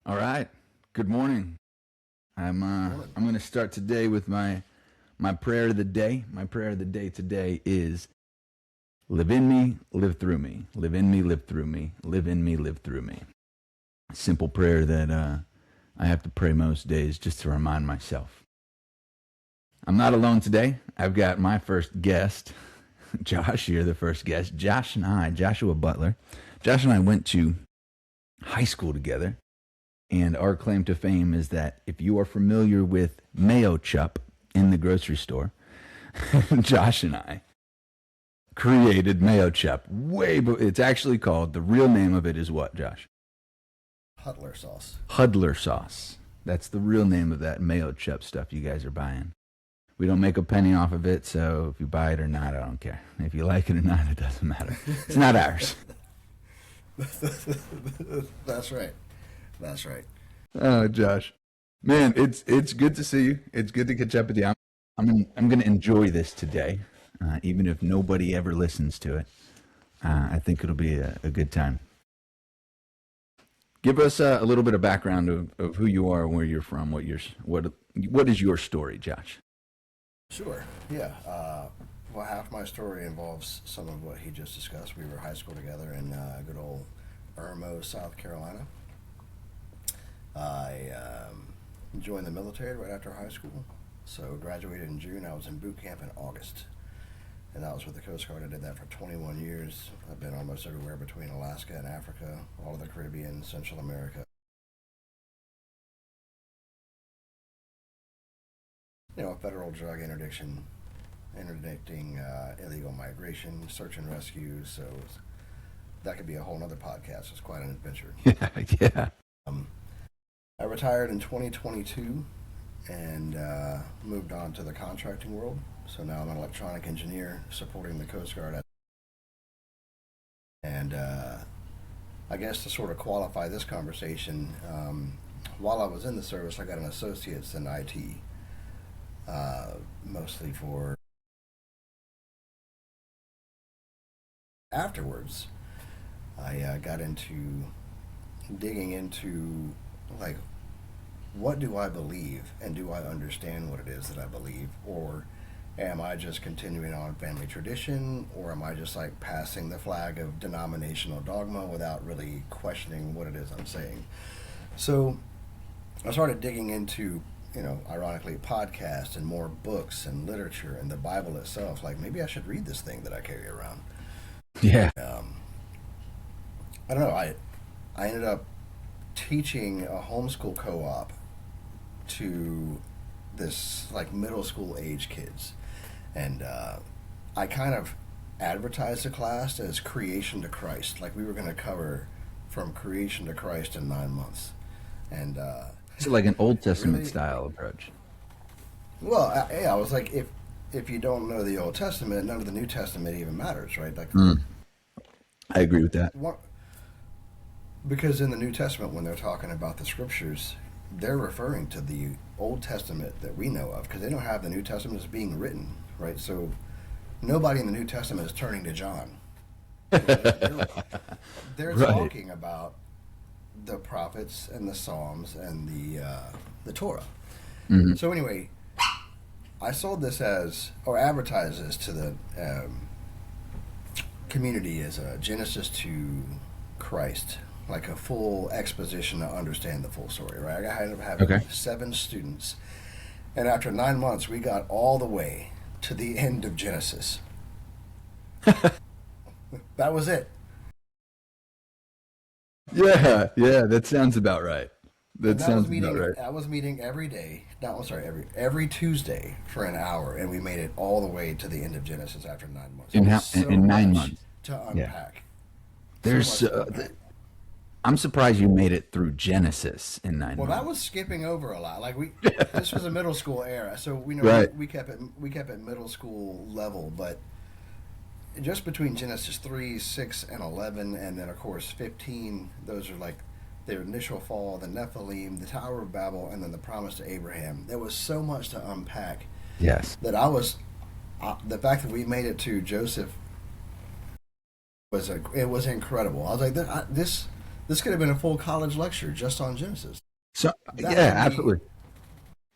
All right. Good morning. I'm going to start today with my prayer of the day. My prayer of the day today is live in me, live through me. Live in me, live through me. Live in me, live through me. A simple prayer that I have to pray most days just to remind myself. I'm not alone today. I've got my first guest, Josh. You're the first guest. Joshua Butler. Josh and I went to high school together. And our claim to fame is that if you are familiar with Mayo Chup in the grocery store, Josh and I created Mayo Chup it's actually called, the real name of it is what, Josh? Huddler sauce. Huddler sauce. That's the real name of that Mayo Chup stuff you guys are buying. We don't make a penny off of it, so if you buy it or not, I don't care. If you like it or not, it doesn't matter. It's not ours. That's right. That's right. Oh, Josh, man, it's good to see you. It's good to catch up with you. I'm going to enjoy this today, even if nobody ever listens to it. I think it'll be a good time. Give us a little bit of background of who you are, where you're from, what is your story, Josh? Sure. Yeah. Well, half my story involves some of what he just discussed. We were high school together in good old Irmo, South Carolina. I joined the military right after high school, so graduated in June. I was in boot camp in August, and that was with the Coast Guard. I did that for 21 years. I've been almost everywhere between Alaska and Africa, all of the Caribbean, Central America. Federal drug interdicting illegal migration, search and rescue. So that could be a whole other podcast. It's quite an adventure. Yeah. I retired in 2022 and moved on to the contracting world. So now I'm an electronic engineer supporting the Coast Guard. And I guess to sort of qualify this conversation, while I was in the service, I got an associate's in IT, mostly for afterwards. I got into digging into like, what do I believe, and do I understand what it is that I believe, or am I just continuing on family tradition, or am I just like passing the flag of denominational dogma without really questioning what it is I'm saying? So I started digging into, ironically, podcasts and more books and literature and the Bible itself. Like, maybe I should read this thing that I carry around. Yeah. I don't know. I ended up teaching a homeschool co-op to this like middle school age kids, and I kind of advertised the class as creation to Christ, like we were going to cover from creation to Christ in 9 months. And it's like an Old Testament really, style approach. Well, I was like, if you don't know the Old Testament, none of the New Testament even matters, right? Like, I agree with that. Because in the New Testament, when they're talking about the scriptures, they're referring to the Old Testament that we know of, because they don't have the New Testament as being written, right? So nobody in the New Testament is turning to John. They're Right. talking about the prophets and the Psalms and the Torah. Mm-hmm. So anyway, I sold this or advertised this to the community as a Genesis to Christ, like a full exposition to understand the full story, right? I ended up having 7 students, and after 9 months, we got all the way to the end of Genesis. That was it. Yeah, that sounds about right. I was meeting every day. No, I'm sorry, every Tuesday for an hour, and we made it all the way to the end of Genesis after 9 months. In 9 months to unpack. There's I'm surprised you made it through Genesis in 9 months. Well, that was skipping over a lot. Like this was a middle school era, so we kept it middle school level. But just between Genesis 3, 6, and 11, and then of course 15, those are like their initial fall, the Nephilim, the Tower of Babel, and then the promise to Abraham. There was so much to unpack. Yes. That the fact that we made it to Joseph it was incredible. I was like, this This could have been a full college lecture just on Genesis. So That yeah, let me absolutely.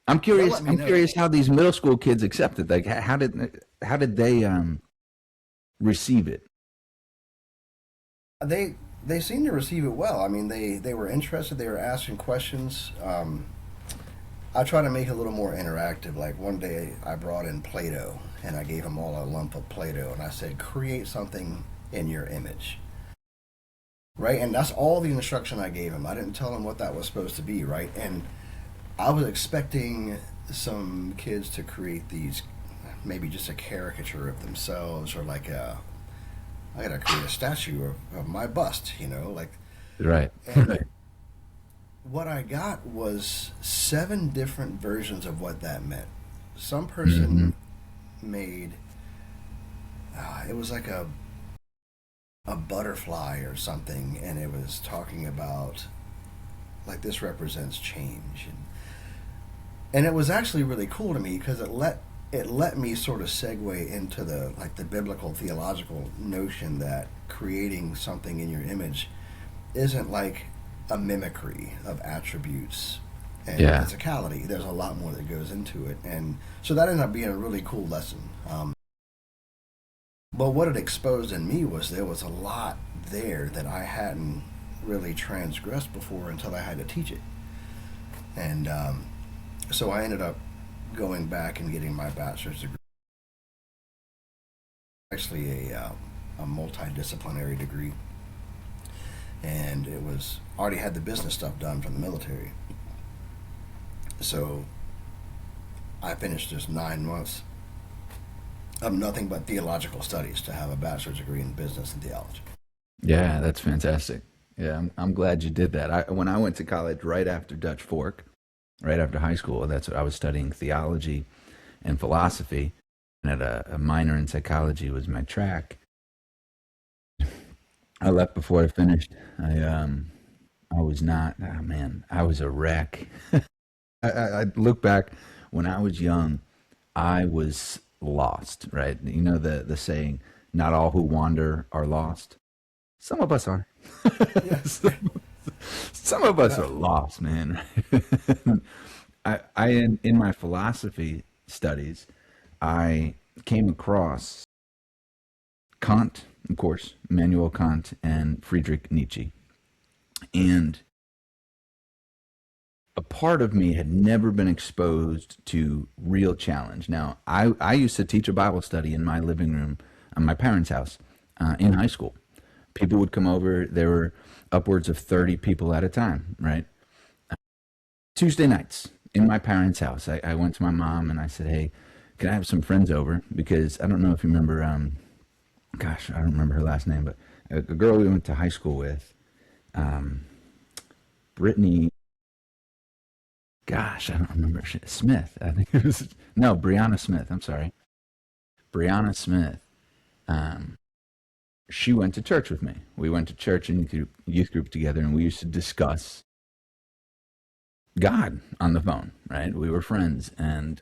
I'm that curious. let me I'm know. curious how these middle school kids accept it. Like, how did they receive it? They seemed to receive it well. I mean, they were interested. They were asking questions. I try to make it a little more interactive. Like one day, I brought in Play-Doh and I gave them all a lump of Play-Doh, and I said, "Create something in your image." Right, and that's all the instruction I gave them. I didn't tell them what that was supposed to be. Right, and I was expecting some kids to create these, maybe just a caricature of themselves, or like I gotta create a statue of my bust, like. Right. And what I got was 7 different versions of what that meant. Some hmm person made it was like a butterfly or something, and it was talking about like this represents change, and it was actually really cool to me because it let me sort of segue into the like the biblical theological notion that creating something in your image isn't like a mimicry of attributes and Yeah. physicality. There's a lot more that goes into it, and so that ended up being a really cool lesson. But what it exposed in me was there was a lot there that I hadn't really transgressed before until I had to teach it, and so I ended up going back and getting my bachelor's degree, actually a multidisciplinary degree, and it was already had the business stuff done from the military. So I finished just 9 months of nothing but theological studies to have a bachelor's degree in business and theology. Yeah, that's fantastic. Yeah, I'm glad you did that. When I went to college right after Dutch Fork, right after high school, that's what I was studying theology and philosophy, and had a minor in psychology was my track. I left before I finished. I was not. Oh man, I was a wreck. I look back when I was young. I was lost. Right? You know the saying, "Not all who wander are lost." Some of us are. Yeah, Some of us are no, lost, man. I in my philosophy studies, I came across Kant, of course, Immanuel Kant, and Friedrich Nietzsche, and a part of me had never been exposed to real challenge. Now, I used to teach a Bible study in my living room at my parents' house in high school. People would come over. There were upwards of 30 people at a time, right? Tuesday nights in my parents' house. I went to my mom and I said, "Hey, can I have some friends over?" Because I don't know if you remember, gosh, I don't remember her last name, but a girl we went to high school with, um, Brittany, gosh, I don't remember, Smith. I think it was, no, Brianna Smith. I'm sorry. Brianna Smith. Um, she went to church with me. We went to church and youth group together, and we used to discuss God on the phone, right? We were friends, and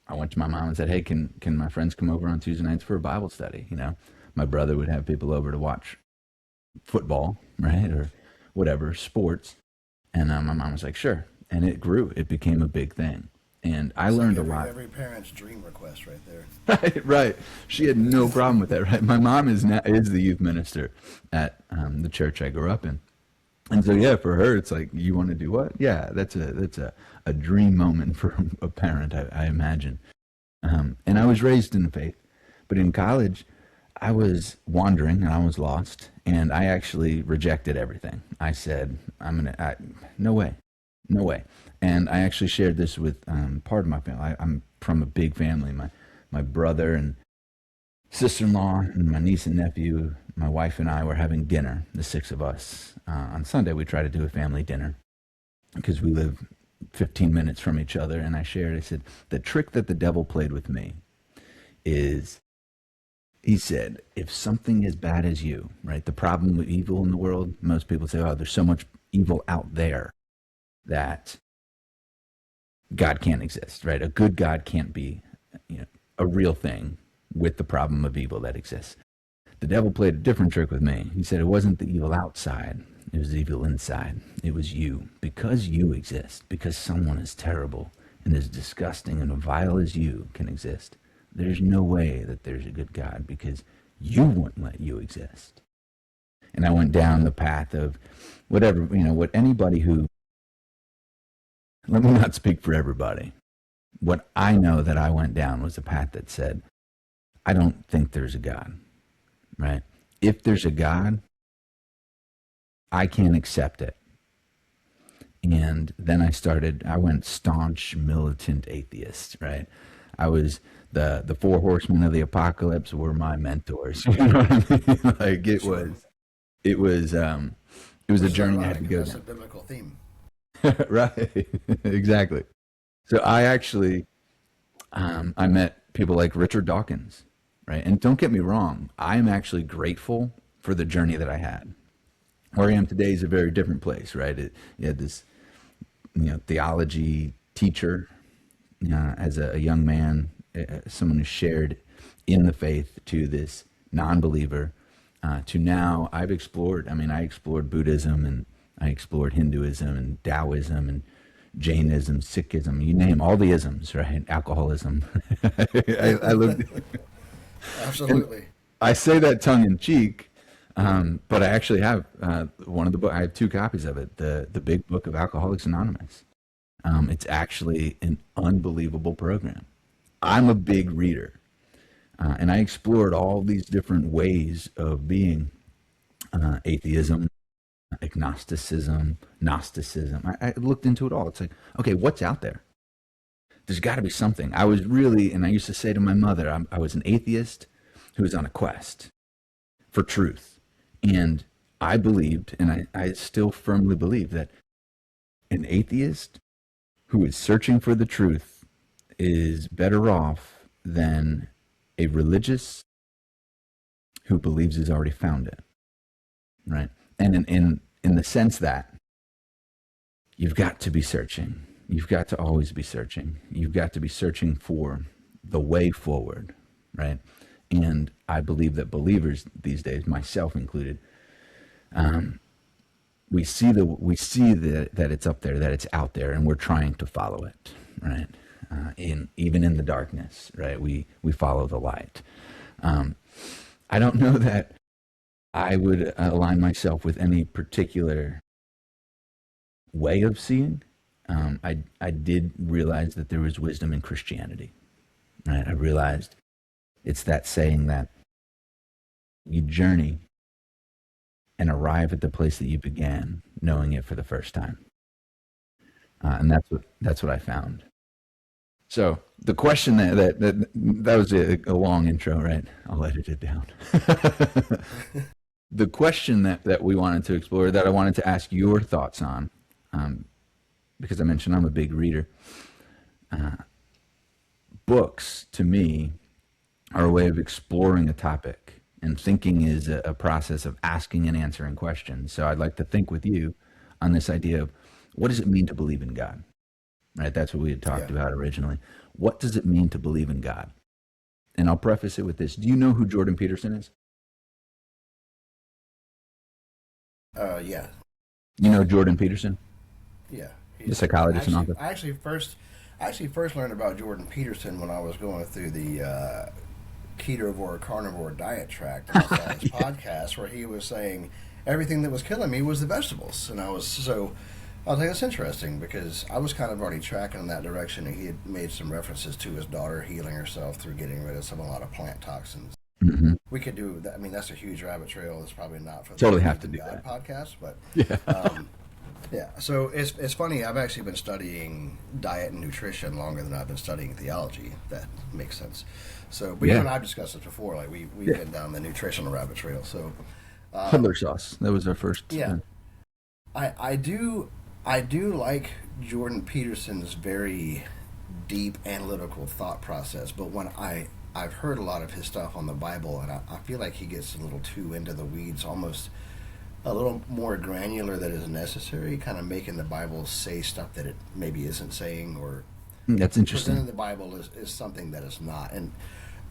I went to my mom and said, "Hey, can my friends come over on Tuesday nights for a Bible study?" My brother would have people over to watch football, right, or whatever sports, and my mom was like, "Sure," and it grew. It became a big thing, and I it's like learned a every lot. every parent's dream request right there. Right, right. She had no problem with that. Right, my mom is the youth minister at the church I grew up in. And so yeah, for her, it's like, you want to do what? Yeah, that's a dream moment for a parent, I imagine. And I was raised in the faith, but in college, I was wandering and I was lost, and I actually rejected everything. I said, no way, no way. And I actually shared this with part of my family. I'm from a big family. My brother and sister-in-law and my niece and nephew, my wife and I were having dinner, the 6 of us. On Sunday, we try to do a family dinner because we live 15 minutes from each other. And I said, the trick that the devil played with me is, he said, if something as bad as you, right, the problem with evil in the world, most people say, oh, there's so much evil out there that God can't exist, right? A good God can't be, a real thing with the problem of evil that exists. The devil played a different trick with me. He said it wasn't the evil outside, It was evil inside. It was you. Because you exist, because someone as terrible and as disgusting and vile as you can exist, there's no way that there's a good God, because you wouldn't let you exist. And I went down the path of whatever, what anybody who, let me not speak for everybody. What I know that I went down was a path that said, I don't think there's a God, right? If there's a God, I can't accept it. And then I went staunch, militant atheist, right? I was the four horsemen of the apocalypse were my mentors. You know what I mean? Like it was a journey I had to go down. That's a biblical theme. Right. Exactly. So I actually, I met people like Richard Dawkins, right? And don't get me wrong, I am actually grateful for the journey that I had. Where I am today is a very different place, right? You had this, theology teacher as a young man, someone who shared in the faith, to this non-believer, to now I explored Buddhism, and I explored Hinduism and Taoism and Jainism, Sikhism, you name all the isms, right? Alcoholism. I looked. Absolutely. I say that tongue in cheek, but I actually have one of the books. I have 2 copies of it. The Big Book of Alcoholics Anonymous. It's actually an unbelievable program. I'm a big reader, and I explored all these different ways of being: atheism, agnosticism, Gnosticism. I looked into it all. It's like, okay, what's out there? There's got to be something. I was really, and I used to say to my mother, I was an atheist who was on a quest for truth. And I believed, and I still firmly believe, that an atheist who is searching for the truth is better off than a religious who believes he's already found it, right? And in the sense that you've got to be searching. You've got to always be searching. You've got to be searching for the way forward, right? And I believe that believers these days, myself included, we see that it's up there, that it's out there, and we're trying to follow it, right? Even in the darkness, right? We follow the light. I don't know that I would align myself with any particular way of seeing. I did realize that there was wisdom in Christianity, right? I realized it's that saying that you journey and arrive at the place that you began, knowing it for the first time. And that's what I found. So the question that was a long intro, right? I'll edit it down. The question that we wanted to explore, that I wanted to ask your thoughts on, because I mentioned I'm a big reader. Books, to me, are a way of exploring a topic, and thinking is a process of asking and answering questions. So I'd like to think with you on this idea of, what does it mean to believe in God? Right? That's what we had talked about originally. What does it mean to believe in God? And I'll preface it with this. Do you know who Jordan Peterson is? Yeah. You know Jordan Peterson? Yeah. The psychologist and author. I actually first learned about Jordan Peterson when I was going through the ketovore carnivore diet tract. And I saw his podcast where he was saying everything that was killing me was the vegetables, and I was like, that's interesting, because I was kind of already tracking in that direction, and he had made some references to his daughter healing herself through getting rid of a lot of plant toxins. Mm-hmm. We could do that. I mean, that's a huge rabbit trail. It's probably not for the totally have to do God that podcast, but yeah. Yeah. So it's funny. I've actually been studying diet and nutrition longer than I've been studying theology. If that makes sense. So, but you and I've discussed it before. Like we've been down the nutritional rabbit trail. So, Puddler sauce. That was our first. Yeah. I do like Jordan Peterson's very deep analytical thought process, but when I've heard a lot of his stuff on the Bible, and I feel like he gets a little too into the weeds, almost a little more granular than is necessary, kind of making the Bible say stuff that it maybe isn't saying, or that's interesting. Presenting the Bible is something that it's not. And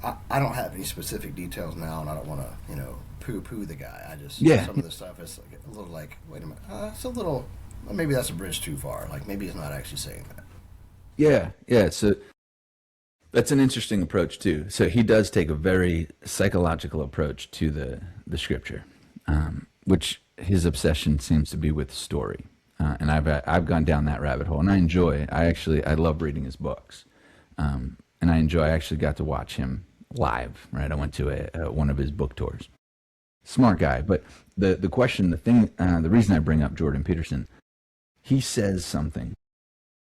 I don't have any specific details now, and I don't want to, poo-poo the guy. I just Yeah, some of the stuff is like a little like, wait a minute, it's a little. Maybe that's a bridge too far. Like maybe he's not actually saying that. yeah. So that's an interesting approach too. So he does take a very psychological approach to the scripture, which his obsession seems to be with story. And I've gone down that rabbit hole, and I love reading his books, and I actually got to watch him live. Right, I went to one of his book tours. Smart guy, but the question, the reason I bring up Jordan Peterson, he says something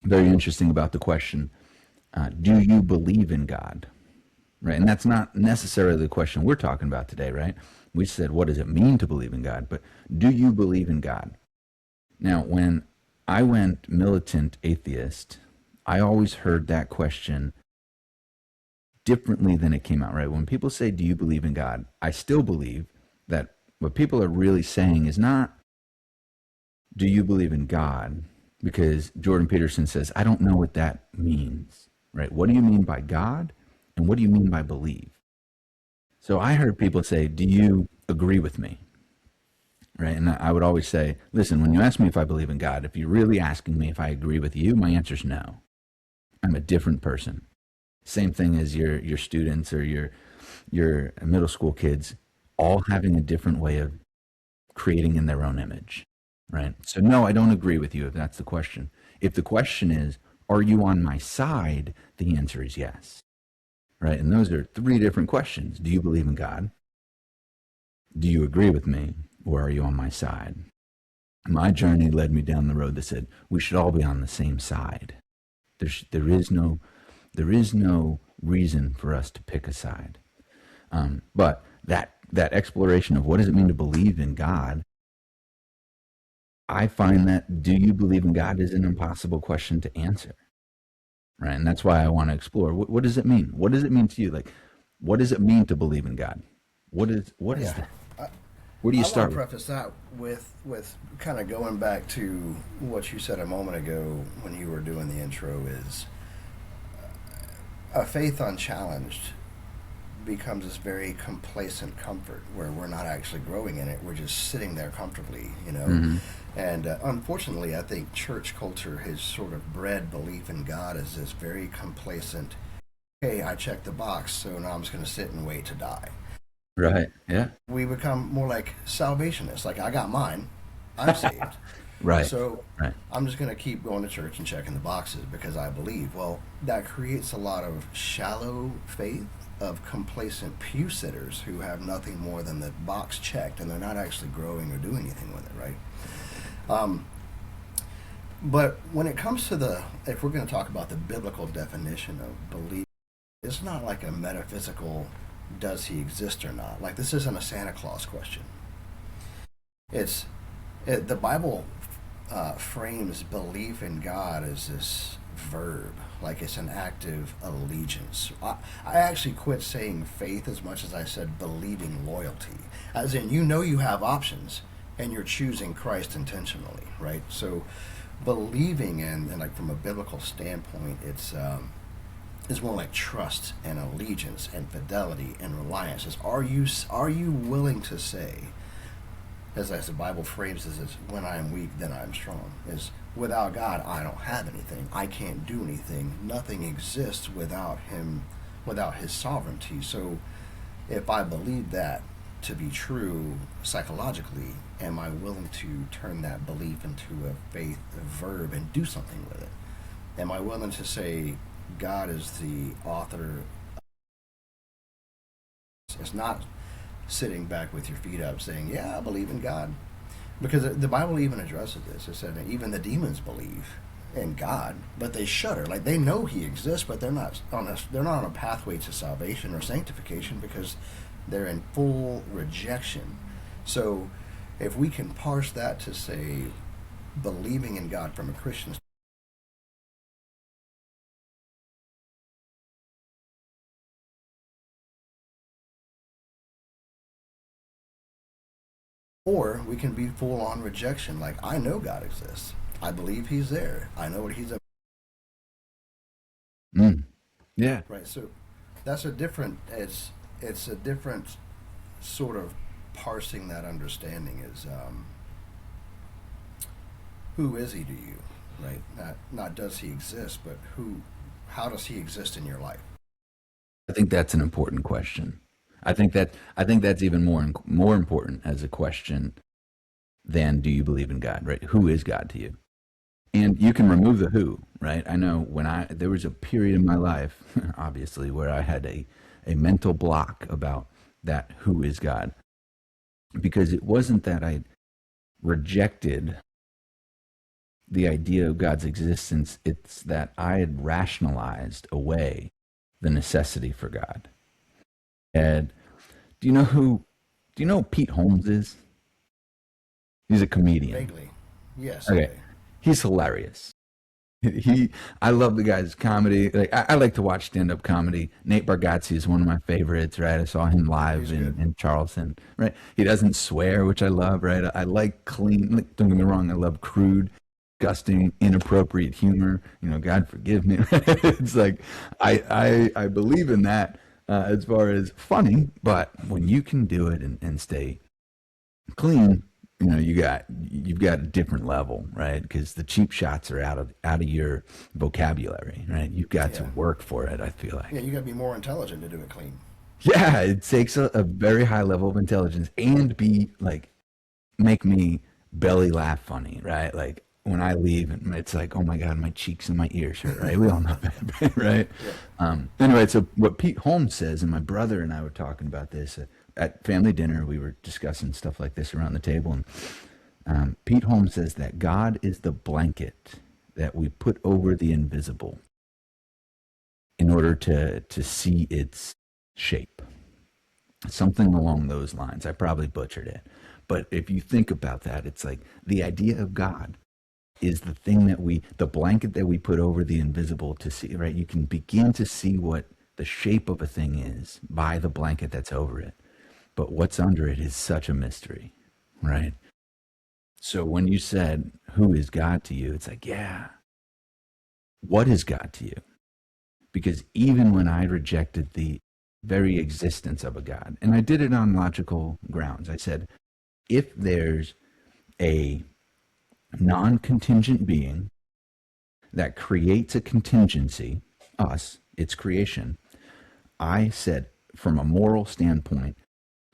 very interesting about the question, do you believe in God? Right, and that's not necessarily the question we're talking about today, right? We said, what does it mean to believe in God? But do you believe in God? Now, when I went militant atheist, I always heard that question differently than it came out, right? When people say, do you believe in God? I still believe that what people are really saying is not, do you believe in God? Because Jordan Peterson says, I don't know what that means, right? What do you mean by God? And what do you mean by believe? So I heard people say, do you agree with me? Right? And I would always say, listen, when you ask me if I believe in God, if you're really asking me if I agree with you, my answer is no. I'm a different person. Same thing as your students or your middle school kids, all having a different way of creating in their own image. Right? So no, I don't agree with you if that's the question. If the question is, are you on my side? The answer is yes. Right? And those are three different questions. Do you believe in God? Do you agree with me? Or are you on my side? My journey led me down the road that said we should all be on the same side. There is no reason for us to pick a side. But that exploration of what does it mean to believe in God, I find that do you believe in God is an impossible question to answer. Right? And that's why I want to explore what does it mean? What does it mean to you? Like, what does it mean to believe in God? What is Yeah. that? Where do you I want start to with? preface that with kind of going back to what you said a moment ago when you were doing the intro is a faith unchallenged becomes this very complacent comfort where we're not actually growing in it. We're just sitting there comfortably. Mm-hmm. And unfortunately, I think church culture has sort of bred belief in God as this very complacent, hey, I checked the box, so now I'm just going to sit and wait to die. Right. Yeah. We become more like salvationists. Like, I got mine, I'm saved. Right. So Right. I'm just going to keep going to church and checking the boxes because I believe. Well, that creates a lot of shallow faith of complacent pew sitters who have nothing more than the box checked and they're not actually growing or doing anything with it, right? But when it comes to if we're going to talk about the biblical definition of belief, it's not like a metaphysical, does he exist or not? Like, this isn't a Santa Claus question. The Bible frames belief in God as this verb, like it's an active allegiance. I actually quit saying faith as much as I said believing loyalty, as in you have options and you're choosing Christ intentionally, right? So believing in, and like from a biblical standpoint, it's more like trust and allegiance and fidelity and reliance. Are you willing to say, as the Bible phrases it, when I am weak, then I am strong. Is without God, I don't have anything. I can't do anything. Nothing exists without Him, without His sovereignty. So, if I believe that to be true psychologically, am I willing to turn that belief into a faith verb and do something with it? Am I willing to say God is the author? It's not sitting back with your feet up saying, yeah, I believe in God. Because the Bible even addresses this. It said that even the demons believe in God, but they shudder. Like, they know He exists, but they're not on a pathway to salvation or sanctification because they're in full rejection. So if we can parse that to say believing in God from a Christian, or we can be full on rejection, like, I know God exists. I believe He's there. I know what He's Mm. Yeah. right. So That's a different. It's a different sort of parsing that understanding is who is he to you, right? Not does he exist, but who, how does he exist in your life? I think that's an important question. I think that's even more important as a question than do you believe in God, right? Who is God to you? And you can remove the who, right? I know when there was a period in my life, obviously, where I had a mental block about that who is God, because it wasn't that I rejected the idea of God's existence, it's that I had rationalized away the necessity for God. And do you know who Pete Holmes is? He's a comedian. Vaguely, yes. Okay. Okay. He's hilarious. He I love the guy's comedy. Like I like to watch stand up comedy. Nate Bargatze is one of my favorites, right? I saw him live He's good. in Charleston, right? He doesn't swear, which I love, right? I like clean, like, don't get me wrong, I love crude, disgusting, inappropriate humor. God forgive me. It's like I believe in that as far as funny, but when you can do it and stay clean, you've got a different level, right? Because the cheap shots are out of your vocabulary, right? You've got to Yeah. work for it. I feel like, Yeah, you got to be more intelligent to do it clean. yeah, it takes a very high level of intelligence and be like make me belly laugh funny, right? Like when I leave, and it's like, oh my god, my cheeks and my ears hurt, right? We all know that, right? Yeah. Anyway, so what Pete Holmes says, and my brother and I were talking about this at family dinner. We were discussing stuff like this around the table, and Pete Holmes says that God is the blanket that we put over the invisible in order to see its shape. Something along those lines. I probably butchered it. But if you think about that, it's like the idea of God is the blanket that we put over the invisible to see, right? You can begin to see what the shape of a thing is by the blanket that's over it. But what's under it is such a mystery, right? So when you said, who is God to you? It's like, yeah, what is God to you? Because even when I rejected the very existence of a God, and I did it on logical grounds, I said, if there's a non contingent being that creates a contingency, us, its creation, I said, from a moral standpoint,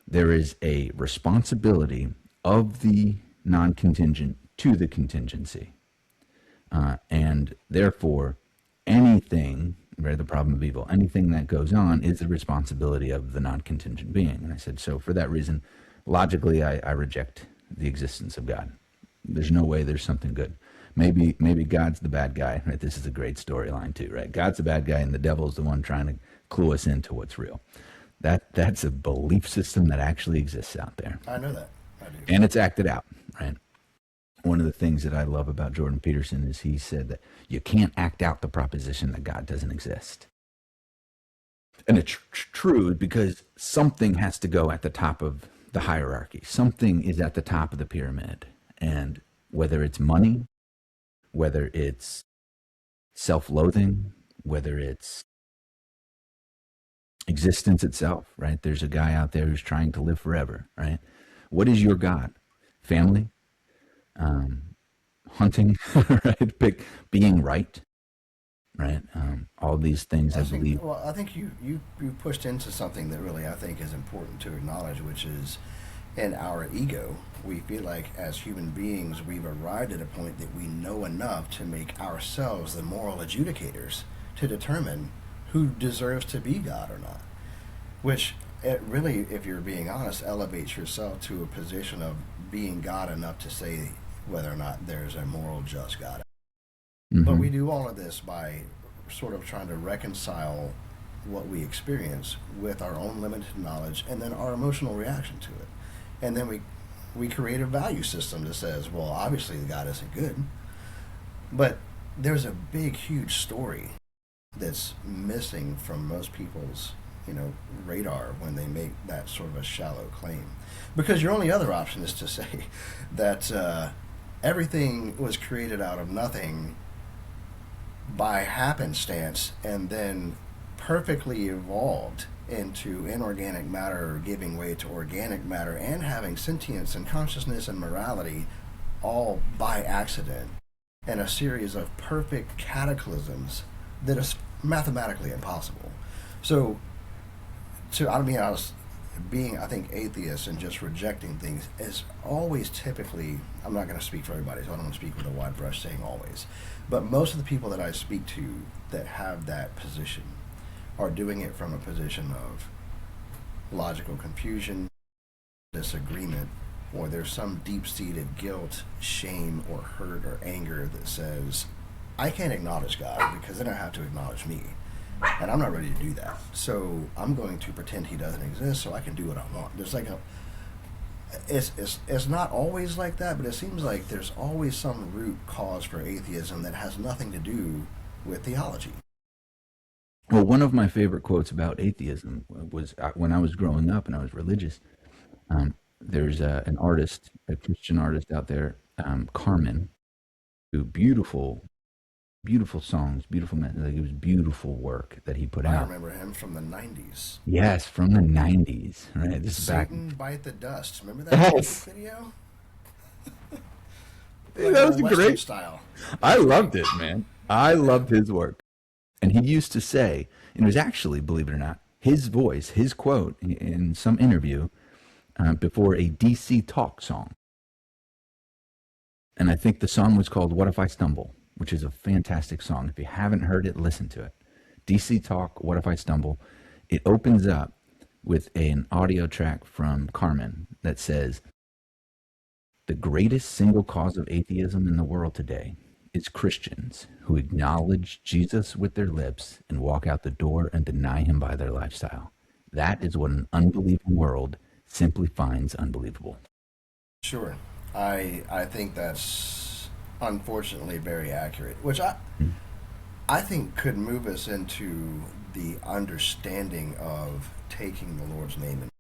there is a responsibility of the non contingent to the contingency. And therefore, anything, right, the problem of evil, anything that goes on is the responsibility of the non contingent being. And I said, so for that reason, logically, I reject the existence of God. There's no way there's something good. Maybe God's the bad guy, right? This is a great storyline too, right? God's the bad guy and the devil's the one trying to clue us into what's real. That's a belief system that actually exists out there. I know that. I do. And it's acted out, right? One of the things that I love about Jordan Peterson is he said that you can't act out the proposition that God doesn't exist. And it's true because something has to go at the top of the hierarchy. Something is at the top of the pyramid. And whether it's money, whether it's self-loathing, whether it's existence itself, right? There's a guy out there who's trying to live forever, right? What is your God? Family? Hunting, right? Being right, right? All these things I believe. I think you pushed into something that really I think is important to acknowledge, which is in our ego, we feel like as human beings we've arrived at a point that we know enough to make ourselves the moral adjudicators to determine who deserves to be God or not. Which it really, if you're being honest, elevates yourself to a position of being God enough to say whether or not there's a moral, just God. But we Mm-hmm. do all of this by sort of trying to reconcile what we experience with our own limited knowledge and then our emotional reaction to it. And then we create a value system that says, well, obviously the God isn't good. But there's a big, huge story that's missing from most people's radar when they make that sort of a shallow claim, because your only other option is to say that everything was created out of nothing by happenstance, and then perfectly evolved into inorganic matter giving way to organic matter and having sentience and consciousness and morality all by accident and a series of perfect cataclysms that is mathematically impossible. So, I mean, I was being, I think, atheist and just rejecting things is always typically, I'm not going to speak for everybody, so I don't want to speak with a wide brush saying always, but most of the people that I speak to that have that position are doing it from a position of logical confusion, disagreement, or there's some deep-seated guilt, shame, or hurt or anger that says, I can't acknowledge God because then I have to acknowledge me. And I'm not ready to do that. So I'm going to pretend he doesn't exist so I can do what I want. There's like a it's not always like that, but it seems like there's always some root cause for atheism that has nothing to do with theology. Well, one of my favorite quotes about atheism was when I was growing up and I was religious. There's an artist, a Christian artist out there, Carmen, who beautiful songs, like it was beautiful work that he put I out. remember him from the 90s. Yes, from the 90s, right? This is back. Satan Bite the Dust. Remember that Yes. video? Dude, that was Western great. style. I loved it, man. I loved his work. And he used to say, and it was actually, believe it or not, his voice, his quote in some interview before a DC Talk song. And I think the song was called What If I Stumble, which is a fantastic song. If you haven't heard it, listen to it. DC Talk, What If I Stumble. It opens up with an audio track from Carmen that says, the greatest single cause of atheism in the world today is Christians who acknowledge Jesus with their lips and walk out the door and deny him by their lifestyle. That is what an unbelieving world simply finds unbelievable. Sure. I think that's unfortunately very accurate, which I think could move us into the understanding of taking the Lord's name. And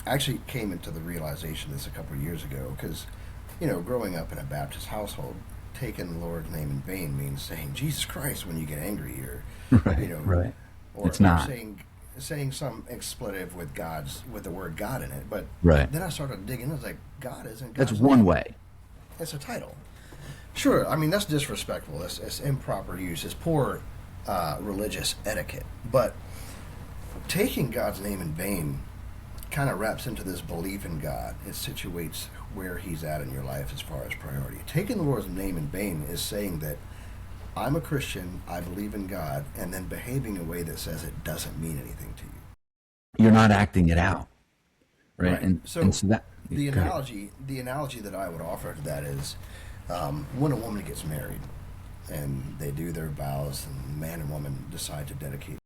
I actually came into the realization this a couple of years ago because, growing up in a Baptist household, taking the Lord's name in vain means saying Jesus Christ when you get angry, or Right. or, It's not. saying some expletive with the word God in it. But Right. then I started digging. I was like, God isn't. That's God's one name. way. It's a title. Sure, I mean that's disrespectful. It's improper use. It's poor religious etiquette. But taking God's name in vain kind of wraps into this belief in God. It situates where he's at in your life as far as priority. Taking the Lord's name in vain is saying that I'm a Christian, I believe in God, and then behaving in a way that says it doesn't mean anything to you. You're not acting it out. Right. And So, that the analogy that I would offer to that is when a woman gets married and they do their vows and man and woman decide to dedicate.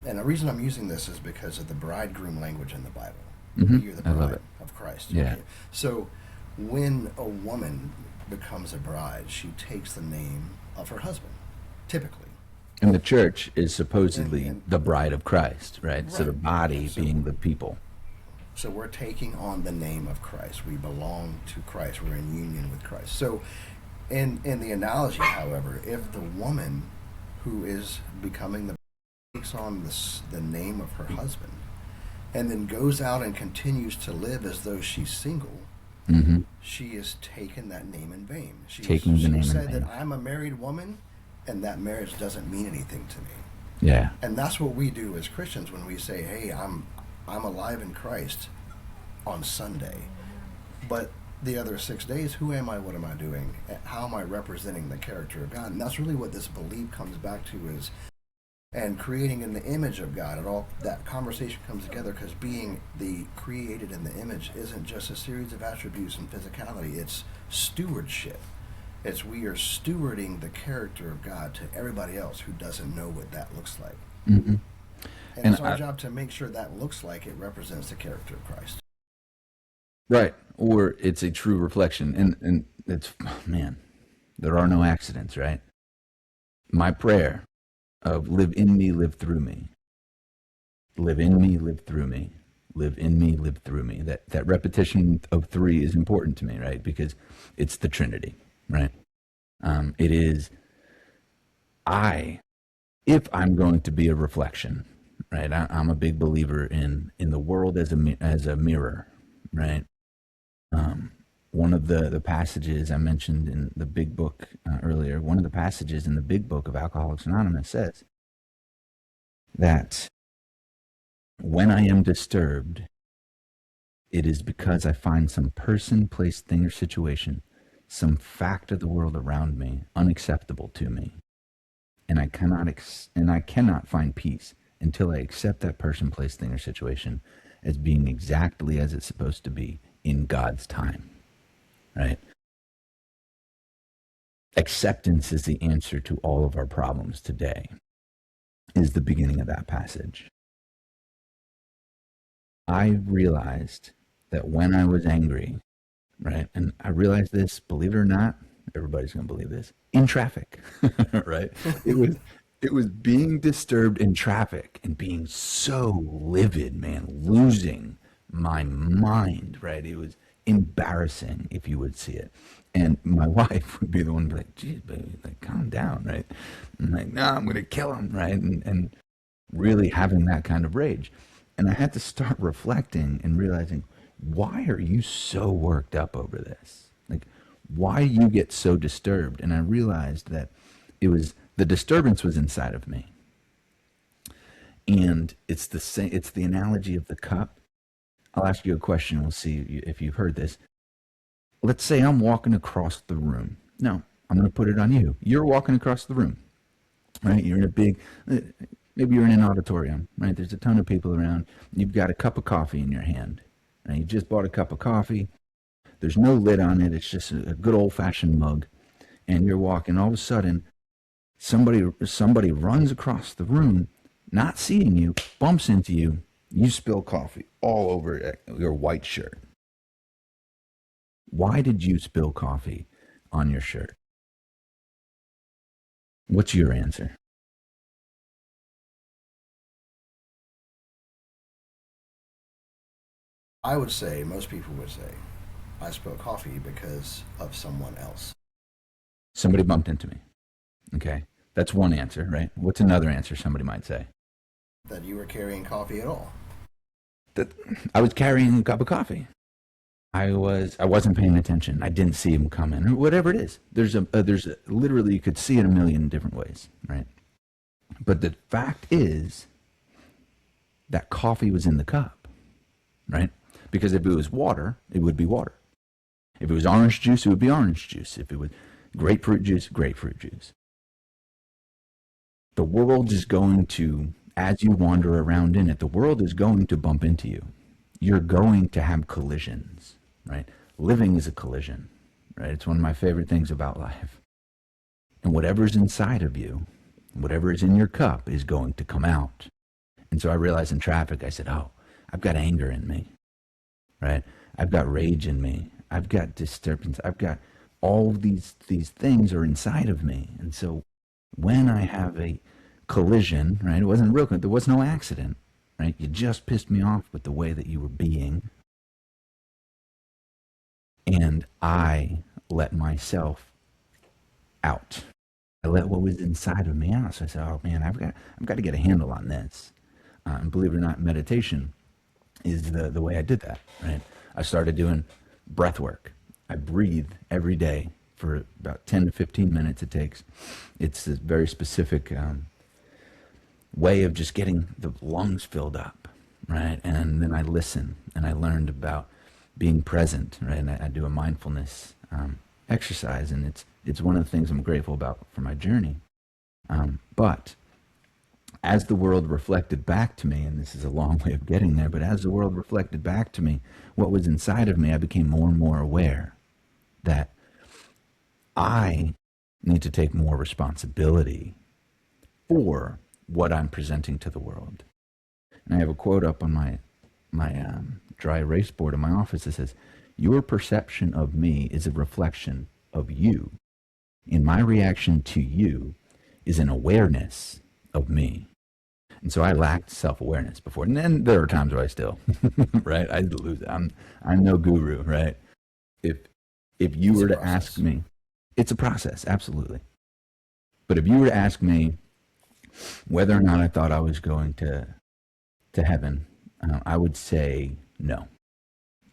And the reason I'm using this is because of the bridegroom language in the Bible. Mhm. You're the I love bride it. of Christ. Yeah. Okay. So when a woman becomes a bride, she takes the name of her husband, typically. And the church is supposedly And- the bride of Christ, right? So the Right. body So- being the people. So we're taking on the name of Christ. We belong to Christ. We're in union with Christ. So in the analogy, however, if the woman who is becoming the takes on the name of her husband and then goes out and continues to live as though she's single, Mm-hmm. she is taken that name in vain. Taking the name in She said vain. that I'm a married woman and that marriage doesn't mean anything to me. Yeah. And that's what we do as Christians when we say, hey, I'm alive in Christ on Sunday. But the other 6 days, who am I? What am I doing? How am I representing the character of God? And that's really what this belief comes back to is, and creating in the image of God. It all, that conversation comes together because being the created in the image isn't just a series of attributes and physicality. It's stewardship. It's we are stewarding the character of God to everybody else who doesn't know what that looks like. Mm-hmm. And it's our job to make sure that looks like it represents the character of Christ. Right. Or it's a true reflection. And it's, man, there are no accidents, right? My prayer of live in me, live through me. Live in me, live through me. Live in me, live through me. That repetition of 3 is important to me, right? Because it's the Trinity, right? It is if I'm going to be a reflection, right? I'm a big believer in the world as a mirror, right? Um, one of the passages I mentioned in the big book earlier, one of the passages in the big book of Alcoholics Anonymous says that when I am disturbed, it is because I find some person, place, thing, or situation, some fact of the world around me unacceptable to me, and I cannot find peace until I accept that person, place, thing, or situation as being exactly as it's supposed to be in God's time. Right? Acceptance is the answer to all of our problems today, is the beginning of that passage. I realized that when I was angry, right, and I realized this, believe it or not, everybody's going to believe this, in traffic, right? It was being disturbed in traffic and being so livid, man, losing my mind, right? It was embarrassing if you would see it. And my wife would be the one to be like, geez, baby, like, calm down, right? I'm like, no, I'm going to kill him, right? And really having that kind of rage. And I had to start reflecting and realizing, why are you so worked up over this? Like, why you get so disturbed? And I realized that the disturbance was inside of me. And it's the same, it's the analogy of the cup. I'll ask you a question. We'll see if you've heard this. Let's say I'm walking across the room. No, I'm going to put it on you. You're walking across the room, right? You're in a big, maybe you're in an auditorium, right? There's a ton of people around. You've got a cup of coffee in your hand. Right? You just bought a cup of coffee. There's no lid on it. It's just a good old-fashioned mug. And you're walking. All of a sudden, somebody runs across the room, not seeing you, bumps into you. You spill coffee all over your white shirt. Why did you spill coffee on your shirt? What's your answer? I would say, most people would say, I spilled coffee because of someone else. Somebody bumped into me. Okay. That's one answer, right? What's another answer somebody might say? That you were carrying coffee at all. That I was carrying a cup of coffee. I wasn't paying attention. I didn't see him coming, or whatever it is. There's literally, you could see it a million different ways, right? But the fact is that coffee was in the cup, right? Because if it was water, it would be water. If it was orange juice, it would be orange juice. If it was grapefruit juice, grapefruit juice. The world is going to, as you wander around in it, the world is going to bump into you. You're going to have collisions, right? Living is a collision, right? It's one of my favorite things about life. And whatever's inside of you, whatever is in your cup is going to come out. And so I realized in traffic, I said, oh, I've got anger in me, right? I've got rage in me. I've got disturbance. I've got all these things are inside of me. And so when I have a collision, right, it wasn't real, there was no accident, right? You just pissed me off with the way that you were being. And I let myself out. I let what was inside of me out. So I said, oh man, I've got to get a handle on this. And believe it or not, meditation is the way I did that, right? I started doing breath work. I breathe every day for about 10 to 15 minutes it takes. It's a very specific way of just getting the lungs filled up, right? And then I listen, and I learned about being present, right? And I do a mindfulness exercise, and it's one of the things I'm grateful about for my journey. But as the world reflected back to me, and this is a long way of getting there, but as the world reflected back to me, what was inside of me, I became more and more aware that I need to take more responsibility for what I'm presenting to the world. And I have a quote up on my dry erase board in my office that says, your perception of me is a reflection of you, and my reaction to you is an awareness of me. And so I lacked self-awareness before. And then there are times where I still, right? I lose it. I'm no guru, right? If you were to ask me, it's a process, absolutely. But if you were to ask me whether or not I thought I was going to heaven, I would say no.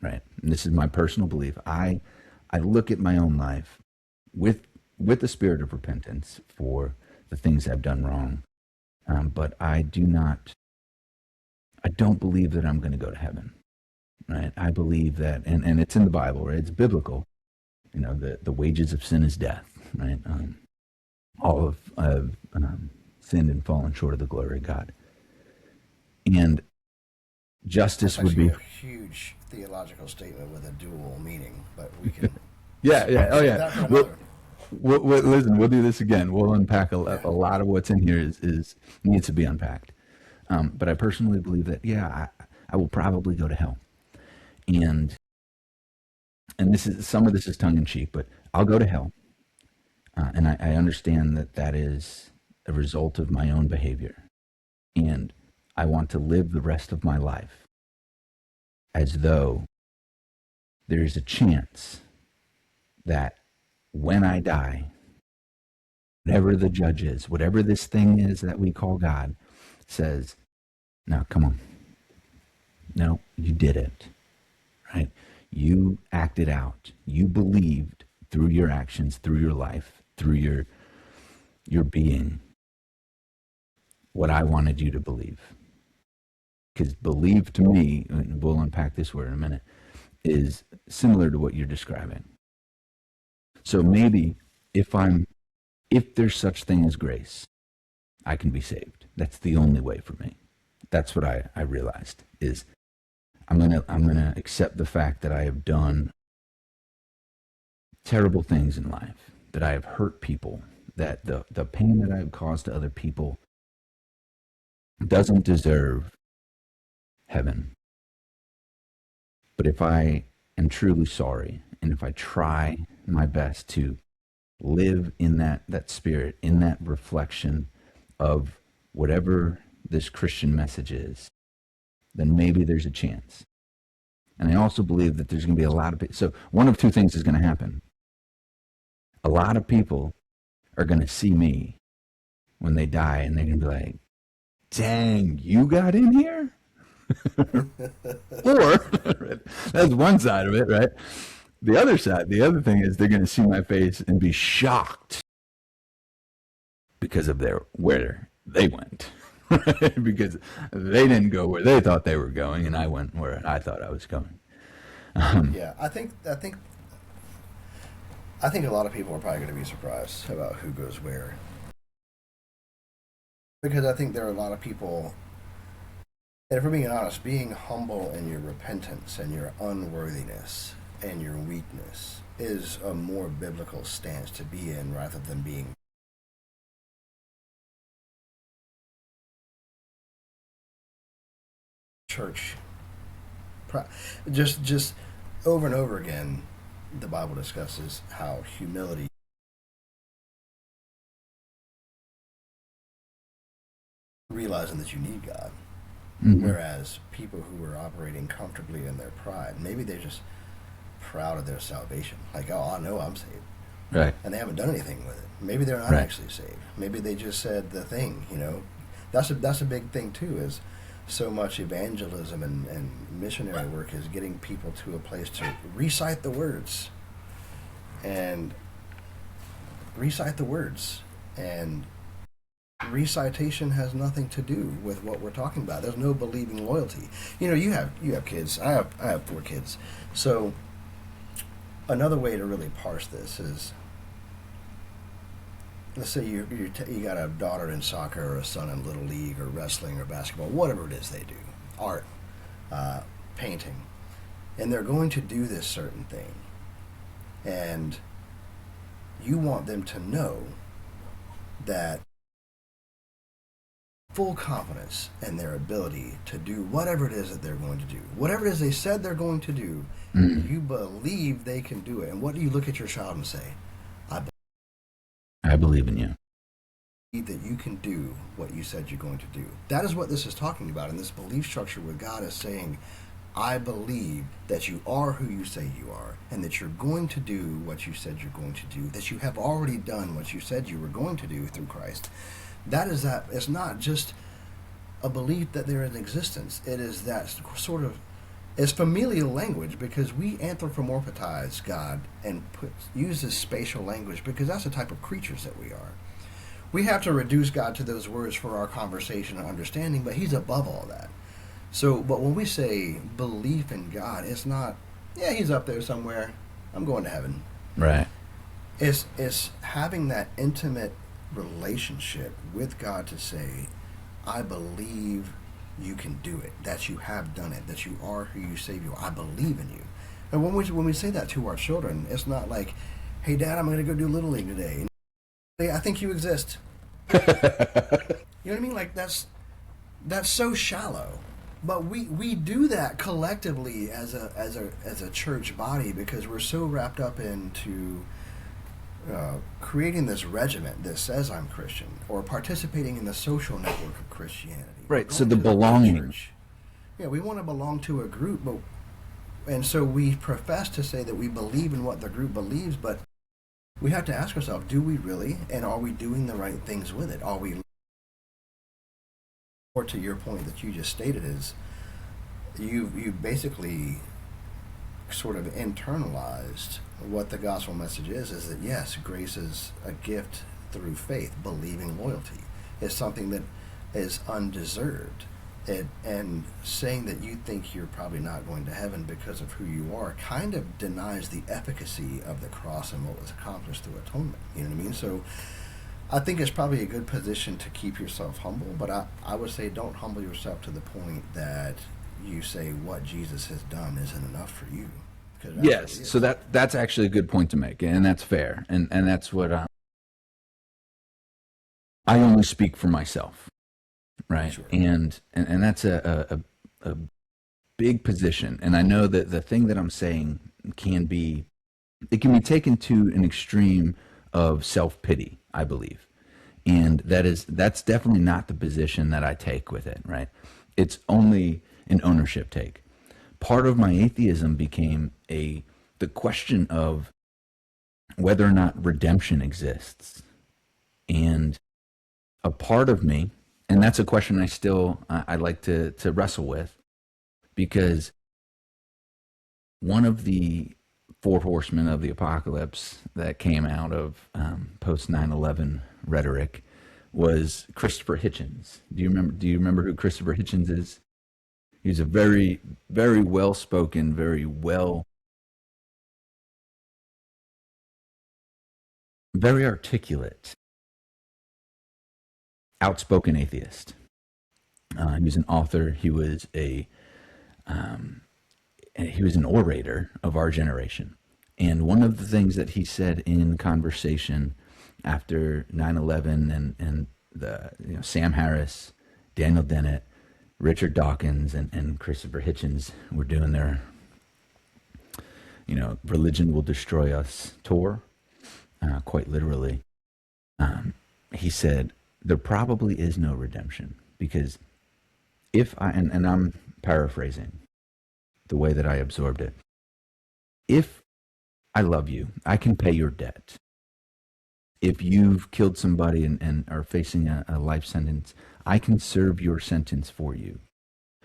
Right, and this is my personal belief. I look at my own life with the spirit of repentance for the things I've done wrong, but I don't believe that I'm going to go to heaven. Right, I believe that, and it's in the Bible. Right, it's biblical. You know, the wages of sin is death. Right, all of sinned and fallen short of the glory of God, and justice would be a huge theological statement with a dual meaning, but we can. yeah. Oh yeah. Listen, we'll do this again. We'll unpack a lot of what's in here is needs to be unpacked. But I personally believe that I will probably go to hell, and this is some of this is tongue in cheek, but I'll go to hell, and I understand that is a result of my own behavior, and I want to live the rest of my life as though there's a chance that when I die, whatever the judge is, whatever this thing is that we call God, says, no, come on. No, you did it, right? You acted out. You believed through your actions, through your life, through your being, what I wanted you to believe. Because believe to me, and we'll unpack this word in a minute, is similar to what you're describing. So maybe if there's such thing as grace, I can be saved. That's the only way for me. That's what I realized is I'm gonna accept the fact that I have done terrible things in life, that I have hurt people, that the pain that I have caused to other people doesn't deserve heaven. But if I am truly sorry, and if I try my best to live in that spirit, in that reflection of whatever this Christian message is, then maybe there's a chance. And I also believe that there's going to be a lot of people. So one of two things is going to happen. A lot of people are going to see me when they die, and they're going to be like, dang, you got in here? Or, that's one side of it, right? The other side, the other thing is they're going to see my face and be shocked because of where they went. Because they didn't go where they thought they were going, and I went where I thought I was going. Yeah, I think a lot of people are probably going to be surprised about who goes where, because I think there are a lot of people. And if we're being honest, being humble in your repentance and your unworthiness and your weakness is a more biblical stance to be in rather than being church. Just over and over again, the Bible discusses how humility, realizing that you need God. Mm-hmm. Whereas people who are operating comfortably in their pride, maybe they're just proud of their salvation. Like, oh, I know I'm saved. Right. And they haven't done anything with it. Maybe they're not actually saved. Maybe they just said the thing, That's a big thing, too, is so much evangelism and missionary work is getting people to a place to recite the words. And recitation has nothing to do with what we're talking about. There's no believing loyalty. You have kids. I have 4 kids. So another way to really parse this is, let's say you got a daughter in soccer or a son in little league or wrestling or basketball, whatever it is they do, art, painting, and they're going to do this certain thing, and you want them to know that full confidence in their ability to do whatever it is that they're going to do. Whatever it is they said they're going to do, you believe they can do it. And what do you look at your child and say? I believe in you. That you can do what you said you're going to do. That is what this is talking about in this belief structure where God is saying, I believe that you are who you say you are, and that you're going to do what you said you're going to do, that you have already done what you said you were going to do through Christ. That it's not just a belief that they're in existence. It is that sort of, it's familial language, because we anthropomorphize God and use this spatial language because that's the type of creatures that we are. We have to reduce God to those words for our conversation and understanding, but He's above all that. So, but when we say belief in God, it's not, yeah, He's up there somewhere, I'm going to heaven. Right. It's having that intimate relationship with God to say, I believe you can do it, that you have done it, that you are who you say you are. I believe in you. And when we say that to our children, it's not like, hey, Dad, I'm going to go do Little League today. Hey, I think you exist. You know what I mean? Like, that's so shallow. But we do that collectively as a church body because we're so wrapped up into creating this regiment that says I'm Christian, or participating in the social network of Christianity. Right. So the belonging. Yeah, we want to belong to a group, and so we profess to say that we believe in what the group believes, but we have to ask ourselves, do we really? And are we doing the right things with it? Are we, or to your point that you just stated, is you basically sort of internalized what the gospel message is that yes, grace is a gift through faith. Believing loyalty is something that is undeserved. And saying that you think you're probably not going to heaven because of who you are kind of denies the efficacy of the cross and what was accomplished through atonement. You know what I mean? So I think it's probably a good position to keep yourself humble, but I would say don't humble yourself to the point that you say what Jesus has done isn't enough for you. Yes, so that's actually a good point to make, and that's fair, and that's what I only speak for myself, right? Sure. And that's a big position, and I know that the thing that I'm saying can be taken to an extreme of self-pity, I believe, and that's definitely not the position that I take with it, right? It's only an ownership take. Part of my atheism became the question of whether or not redemption exists. And a part of me, and that's a question I like to wrestle with, because one of the four horsemen of the apocalypse that came out of post 9/11 rhetoric was Christopher Hitchens. Do you remember who Christopher Hitchens is? He's a very, very well-spoken, very articulate, outspoken atheist. He was an author. He was an orator of our generation. And one of the things that he said in conversation after 9/11 and Sam Harris, Daniel Dennett, Richard Dawkins, and Christopher Hitchens were doing their, Religion Will Destroy Us tour, quite literally. He said, there probably is no redemption, because and I'm paraphrasing the way that I absorbed it, if I love you, I can pay your debt. If you've killed somebody and are facing a life sentence, I can serve your sentence for you,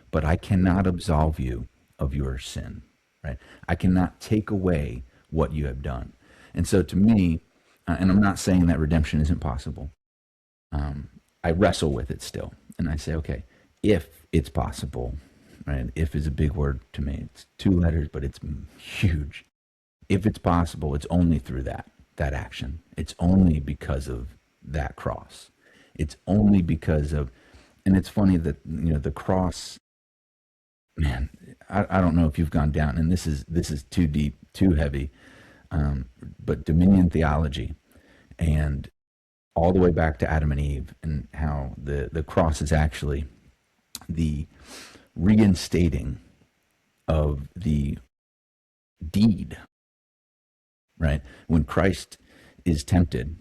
but I cannot absolve you of your sin, right? I cannot take away what you have done. And so to me, and I'm not saying that redemption isn't possible, I wrestle with it still. And I say, okay, if it's possible, right? If is a big word to me. It's 2 letters, but it's huge. If it's possible, it's only through that action. It's only because of that cross. It's only because of, and it's funny that, the cross, man, I don't know if you've gone down, and this is too deep, too heavy, but dominion theology, and all the way back to Adam and Eve, and how the cross is actually the reinstating of the deed, right? When Christ is tempted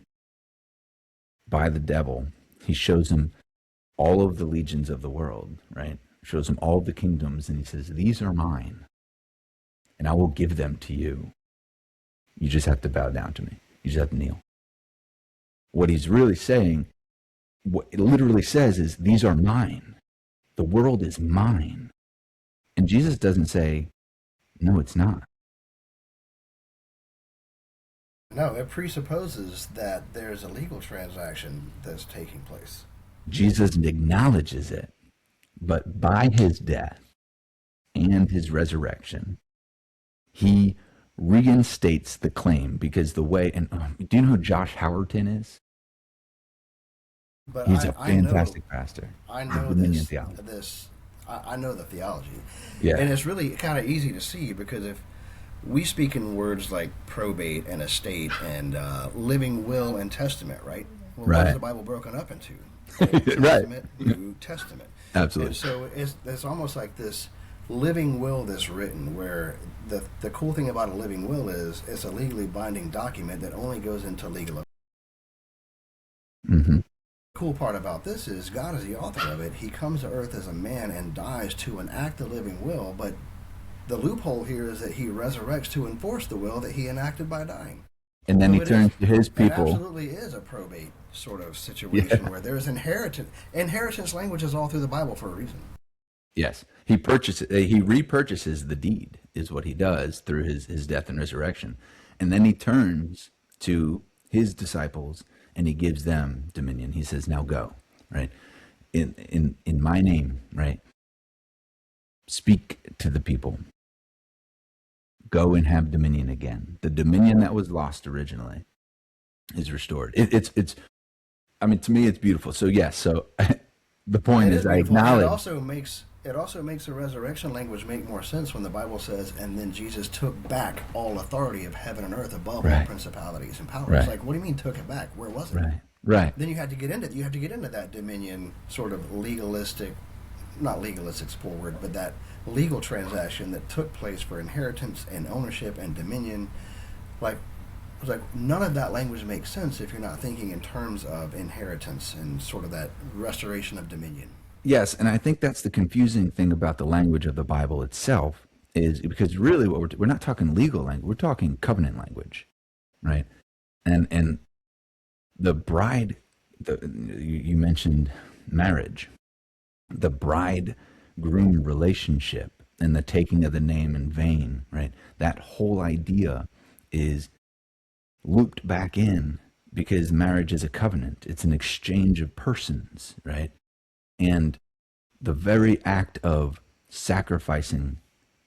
by the devil, he shows him all of the legions of the world, right? shows him all the kingdoms, and he says, "These are mine, and I will give them to you. You just have to bow down to me. You just have to kneel." What he's really saying, what it literally says is, "These are mine. The world is mine." And Jesus doesn't say, "No, it's not." No, it presupposes that there's a legal transaction that's taking place. Jesus acknowledges it, but by his death and his resurrection, he reinstates the claim, because the way, and do you know who Josh Howerton is? But He's a fantastic pastor. I know Dominion this. theology. I know the theology, Yeah. and it's really kind of easy to see, because if we speak in words like probate and estate and living will and testament, right? Well, what Right. is the Bible broken up into? Old Right. Testament, New Testament. Absolutely. And so it's almost like this living will that's written, where the cool thing about a living will is it's a legally binding document that only goes into legal. Mm-hmm. The cool part about this is God is the author of it. He comes to earth as a man and dies to enact the living will, but the loophole here is that he resurrects to enforce the will that he enacted by dying. And then So he turns to his It people. absolutely is a probate sort of situation where there's inheritance. Inheritance language is all through the Bible for a reason. Yes, he repurchases the deed, is what he does through his death and resurrection, and then he turns to his disciples and he gives them dominion. He says, "Now go, right, in my name, right. Speak to the people. Go and have dominion again. The dominion that was lost originally is restored." It's. I mean, to me, it's beautiful. So yes, so the point is, I beautiful. And acknowledge. it also makes the resurrection language make more sense when the Bible says, "And then Jesus took back all authority of heaven and earth above all Right. principalities and powers." Right. Like, what do you mean took it back? Where was it? Right. Then you have to get into that dominion sort of legalistic, not legalistic's poor word, but that legal transaction that took place for inheritance and ownership and dominion. Like, it's like none of that language makes sense if you're not thinking in terms of inheritance and sort of that restoration of dominion. Yes, and I think that's the confusing thing about the language of the Bible itself, is because really what we're not talking legal language, we're talking covenant language, right? And the bride, you mentioned marriage, the bride-groom relationship and the taking of the name in vain, right? That whole idea is looped back in because marriage is a covenant. It's an exchange of persons, right? And the very act of sacrificing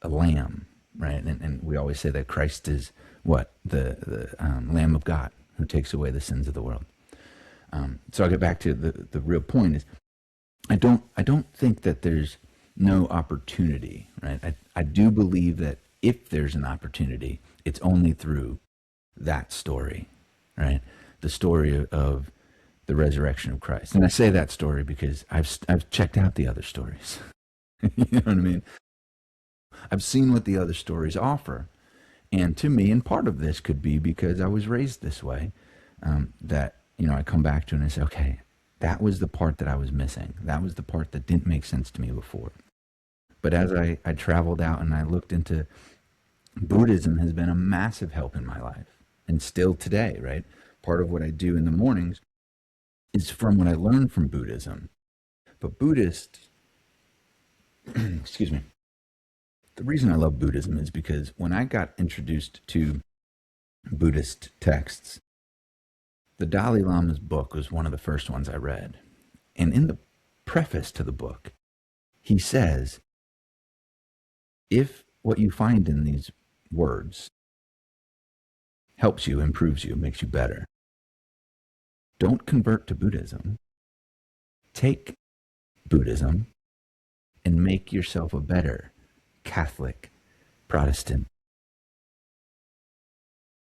a lamb, right? And we always say that Christ is what? The Lamb of God who takes away the sins of the world. So I'll get back to the real point is, I don't think that there's no opportunity, right? I do believe that if there's an opportunity, it's only through that story, right? The story of the resurrection of Christ. And I say that story because I've checked out the other stories. You know what I mean? I've seen what the other stories offer. And to me, and part of this could be because I was raised this way, that, I come back to and I say, okay, that was the part that I was missing. That was the part that didn't make sense to me before. But as I traveled out and I looked into Buddhism, has been a massive help in my life. And still today, right? Part of what I do in the mornings is from what I learned from Buddhism. But Buddhists, excuse me, the reason I love Buddhism is because when I got introduced to Buddhist texts, the Dalai Lama's book was one of the first ones I read. And in the preface to the book, he says, if what you find in these words helps you, improves you, makes you better, don't convert to Buddhism. Take Buddhism and make yourself a better Catholic, Protestant,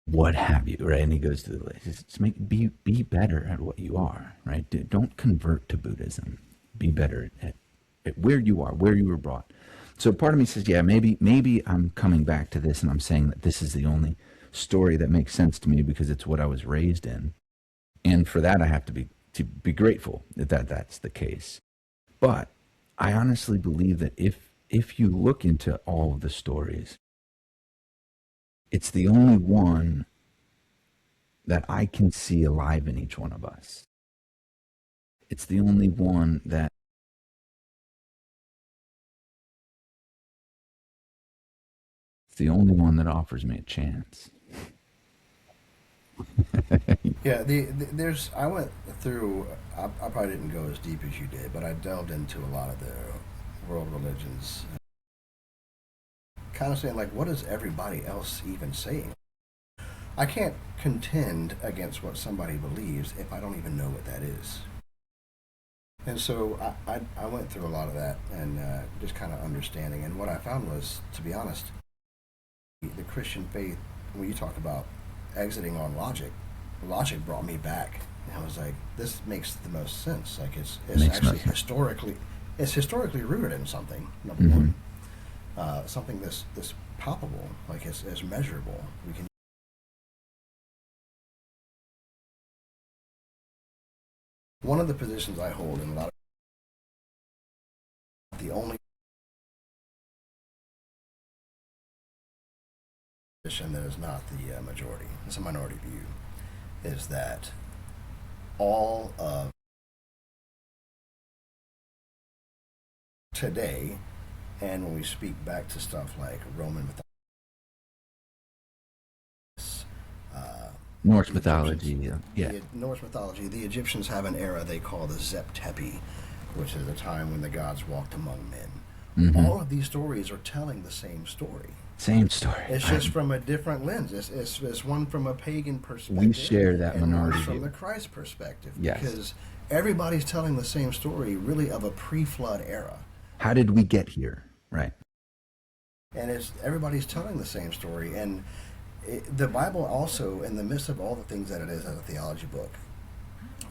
what have you, right? And he goes through the list. Just be better at what you are, right? Don't convert to Buddhism. Be better at where you are, where you were brought. So part of me says, yeah, maybe I'm coming back to this and I'm saying that this is the only story that makes sense to me because it's what I was raised in. And for that, I have to be grateful that that's the case. But I honestly believe that if you look into all of the stories, it's the only one that I can see alive in each one of us. It's the only one that offers me a chance. Yeah, there's. I went through. I probably didn't go as deep as you did, but I delved into a lot of the world religions, kind of saying like, what is everybody else even saying? I can't contend against what somebody believes if I don't even know what that is. And so I went through a lot of that and just kind of understanding. And what I found was, to be honest, the Christian faith, when you talk about exiting on logic, logic brought me back. And I was like, this makes the most sense. Like it's Makes actually no sense. historically rooted in something. Number Mm-hmm. one, something this palpable, like it's measurable. We can. One of the positions I hold in a lot of the only position that is not the majority, it's a minority view, is that all of today, and when we speak back to stuff like Roman mythology, Norse the Egyptians, mythology, yeah. the Norse mythology, the Egyptians have an era they call the Zeptepi, which is a time when the gods walked among men. Mm-hmm. All of these stories are telling the same story. Same story. It's just from a different lens. It's one from a pagan perspective. We share that and minority one's from view. the Christ perspective. Yes. Because everybody's telling the same story, really, of a pre-flood era. How did we get here? Right. And everybody's telling the same story. And the Bible also, in the midst of all the things that it is as a theology book,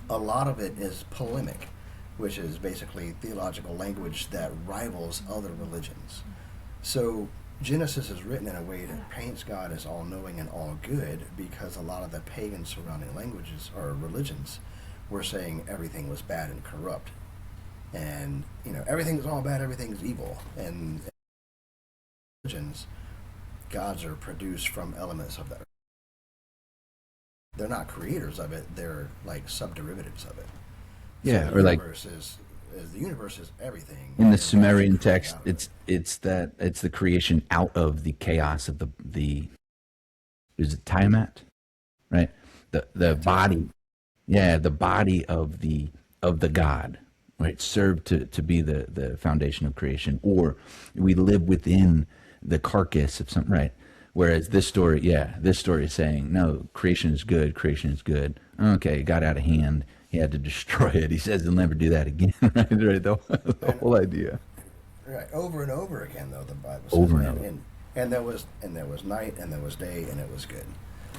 a lot of it is polemic, which is basically theological language that rivals other religions. So Genesis is written in a way that paints God as all-knowing and all-good, because a lot of the pagan surrounding languages or religions were saying everything was bad and corrupt. And, everything's all bad, everything's evil. And religions, gods are produced from elements of the earth. They're not creators of it, they're like subderivatives of it. Yeah, So or like the universe is everything. in the and gods are Sumerian created text, out of it. it's the creation out of the chaos of the is it Tiamat, right? The Yeah, body, yeah, the body of the god, right? Served to be the foundation of creation, or we live within the carcass of something, right? Whereas this story is saying no, creation is good, creation is good. Okay, it got out of hand. He had to destroy it. He says he'll never do that again. Right, right. The And whole idea. right, over and over again, though the Bible says, Over and and, over. and there was night, and there was day, and it was good.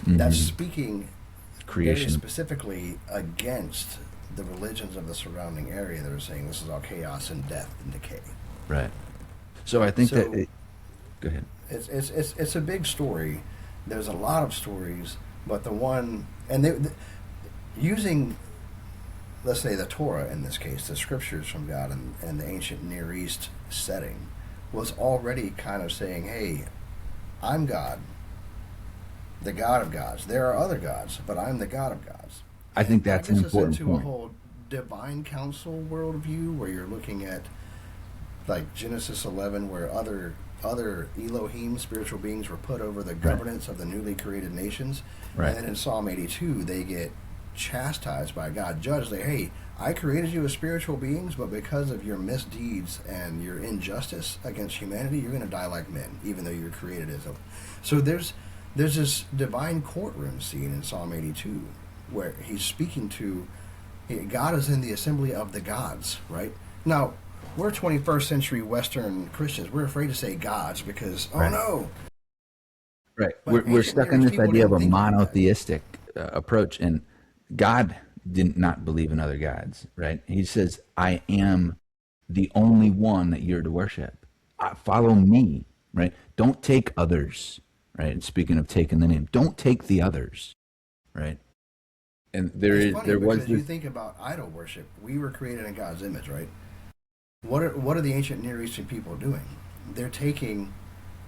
Mm-hmm. That's speaking very Creation. specifically against the religions of the surrounding area that are saying this is all chaos and death and decay. Right. So I think So go ahead. it's a big story. There's a lot of stories, but the one using, let's say, the Torah in this case, the scriptures from God and the ancient Near East setting, was already kind of saying, hey, I'm God, the God of gods. There are other gods, but I'm the God of gods. I think that's an That gets us important into a point. whole divine council worldview where you're looking at like Genesis 11, where other Elohim, spiritual beings, were put over the governance of the newly created nations. Right. And then in Psalm 82, they get chastised by God, judged. Like, hey, I created you as spiritual beings, but because of your misdeeds and your injustice against humanity, you're going to die like men, even though you're created as a. So there's this divine courtroom scene in Psalm 82 where he's speaking to God is in the assembly of the gods, right? Now, we're 21st century Western Christians. We're afraid to say gods because, oh Right. no. Right. But We're ancient stuck Near in East this people idea of didn't a think like that. monotheistic approach, and God did not believe in other gods. Right. He says, "I am the only one that you're to worship. Follow me." Right. Don't take others. Right. And speaking of taking the name, don't take the others. Right. And It's funny there was because you this. think about idol worship. We were created in God's image, right? what are the ancient Near Eastern people doing? They're taking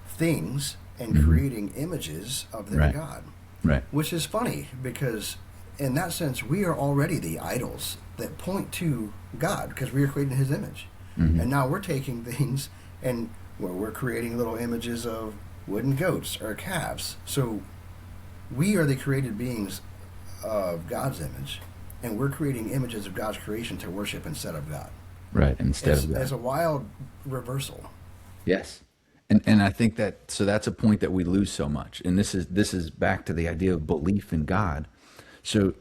things and Mm-hmm. creating images of their Right. God, Right. which is funny because in that sense we are already the idols that point to God because we are created in His image, Mm-hmm. and now we're taking things and we're creating little images of wooden goats or calves. So we are the created beings of God's image, and we're creating images of God's creation to worship instead of God. Right. Instead of It's that. a wild reversal. Yes. And I think that, so that's a point that we lose so much. And this is back to the idea of belief in God. So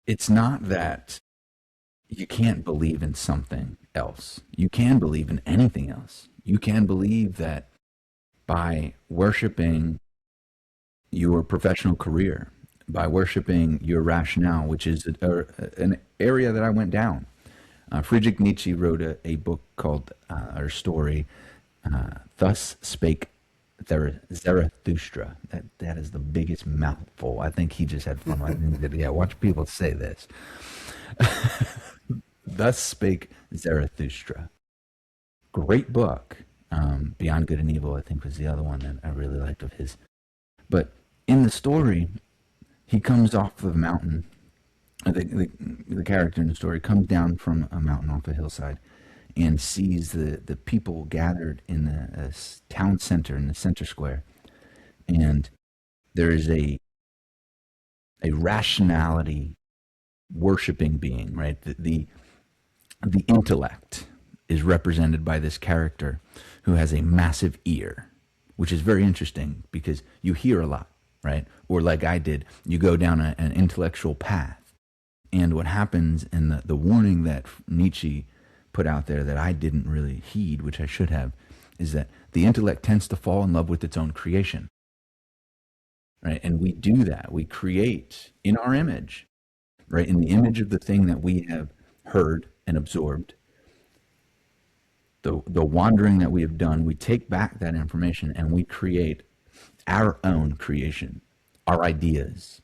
it's not that you can't believe in something else. You can believe in anything else. You can believe that by worshiping your professional career, by worshiping your rationale, which is an area that I went down. Friedrich Nietzsche wrote a book called, or story, Thus Spake Zarathustra. That is the biggest mouthful. I think he just had fun with it. Yeah, watch people say this. Thus Spake Zarathustra. Great book. Beyond Good and Evil, I think, was the other one that I really liked of his. But in the story, he comes off of a mountain. The character in the story comes down from a mountain off a hillside and sees the people gathered in the town center, in the center square. And there is a rationality worshiping being, right? The intellect is represented by this character who has a massive ear, which is very interesting because you hear a lot, right? Or like I did, you go down an intellectual path. And what happens in the warning that Nietzsche put out there that I didn't really heed, which I should have, is that the intellect tends to fall in love with its own creation, right? And we do that. We create in our image, right? In the image of the thing that we have heard and absorbed, the wandering that we have done, we take back that information and we create our own creation, our ideas,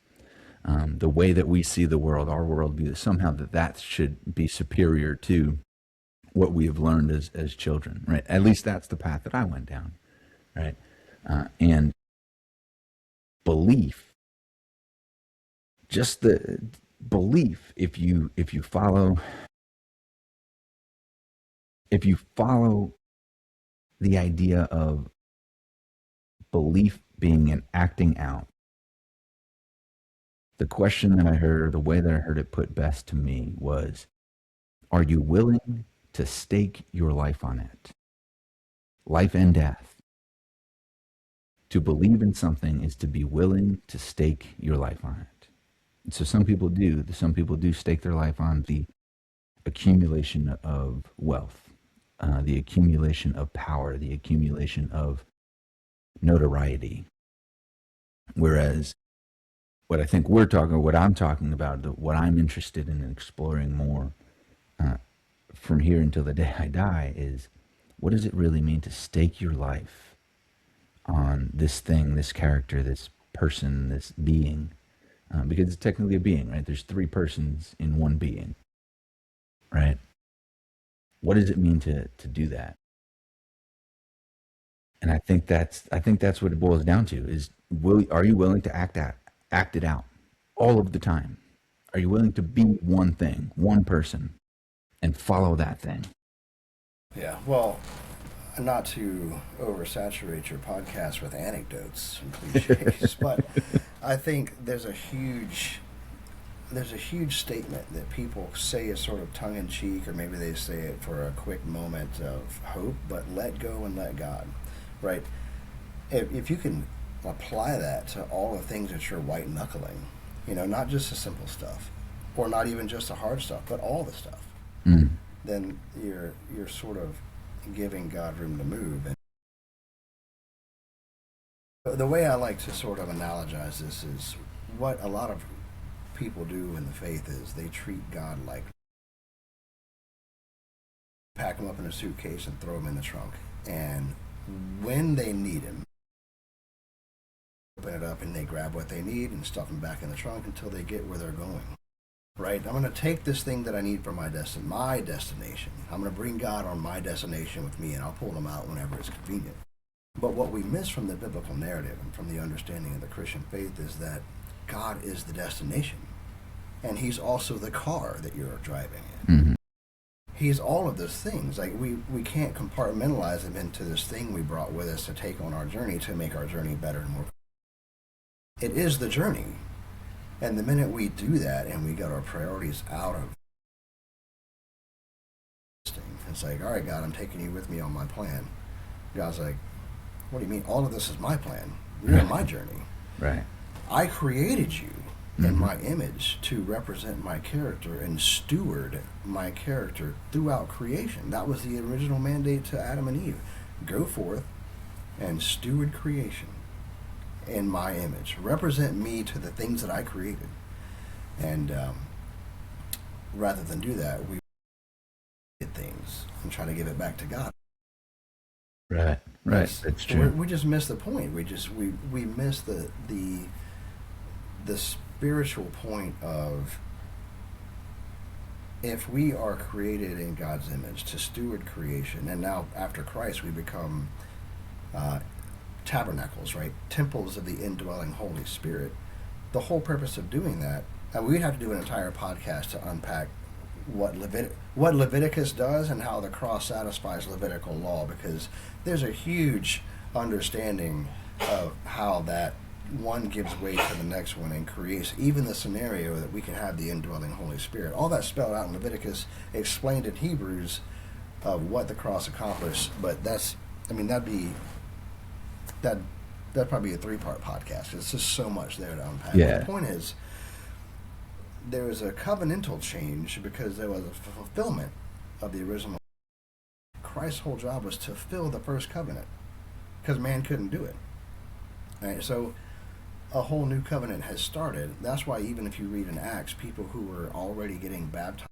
the way that we see the world, our worldview. Somehow that should be superior to what we have learned as children, right? At least that's the path that I went down, right? And belief, just the belief, if you follow the idea of belief being an acting out, the question that I heard, or the way that I heard it put best to me was, are you willing to stake your life on it? Life and death. To believe in something is to be willing to stake your life on it. And so some people do. Some people do stake their life on the accumulation of wealth, the accumulation of power, the accumulation of notoriety. Whereas what I think what I'm talking about, what I'm interested in exploring more from here until the day I die is, what does it really mean to stake your life on this thing, this character, this person, this being? Because it's technically a being, right? There's three persons in one being, right? What does it mean to do that? And I think that's what it boils down to is, are you willing to act it out all of the time? Are you willing to be one thing, one person, and follow that thing? Yeah, well, not to oversaturate your podcast with anecdotes and cliches, but I think there's a huge statement that people say is sort of tongue in cheek, or maybe they say it for a quick moment of hope, but let go and let God, right? If you can apply that to all the things that you're white knuckling, not just the simple stuff, or not even just the hard stuff, but all the stuff, then you're sort of giving God room to move. And the way I like to sort of analogize this is what a lot of people do in the faith is they treat God like, pack him up in a suitcase and throw him in the trunk, and when they need him, open it up and they grab what they need and stuff him back in the trunk until they get where they're going. right? I'm going to take this thing that I need for my destination. I'm going to bring God on my destination with me, and I'll pull him out whenever it's convenient. But what we miss from the biblical narrative and from the understanding of the Christian faith is that God is the destination, and he's also the car that you're driving in. Mm-hmm. He's all of those things. Like we can't compartmentalize him into this thing we brought with us to take on our journey to make our journey better and more. It is the journey. And the minute we do that and we got our priorities out of it's like, all right, God, I'm taking you with me on my plan. God's like, what do you mean? All of this is my plan. You're on my journey. Right. I created you in my image to represent my character and steward my character throughout creation. That was the original mandate to Adam and Eve. Go forth and steward creation in my image. Represent me to the things that I created. And rather than do that, we did things and try to give it back to God. Right. That's true. We just miss the point. We miss the spiritual point of, if we are created in God's image to steward creation, and now after Christ we become tabernacles, right? Temples of the indwelling Holy Spirit. The whole purpose of doing that, and we'd have to do an entire podcast to unpack what Leviticus does and how the cross satisfies Levitical law, because there's a huge understanding of how that one gives way to the next one and creates even the scenario that we can have the indwelling Holy Spirit. All that's spelled out in Leviticus, explained in Hebrews of what the cross accomplished. But that'd probably be a 3-part podcast. It's just so much there to unpack. Yeah. But the point is, there was a covenantal change because there was a fulfillment of the original. Christ's whole job was to fill the first covenant because man couldn't do it. All right, so a whole new covenant has started. That's why even if you read in Acts, people who were already getting baptized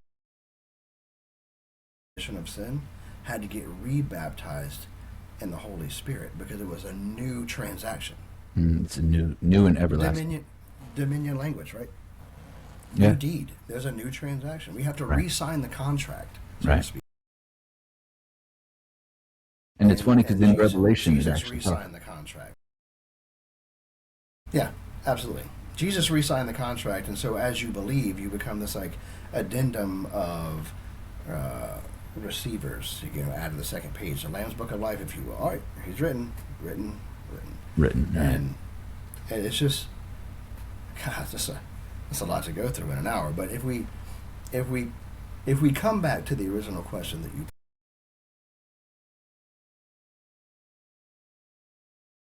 of sin had to get rebaptized in the Holy Spirit because it was a new transaction. It's a new and everlasting. Dominion language, right? Yeah. New deed. There's a new transaction. We have to re-sign the contract, so right. to speak. And it's funny because in Revelation Jesus it actually re-signed the contract. Yeah, absolutely. Jesus re-signed the contract, and so as you believe, you become this like addendum of receivers. Add to the second page, the Lamb's Book of Life, if you will. All right, he's written, and it's just, God, that's a lot to go through in an hour. But if we come back to the original question that you.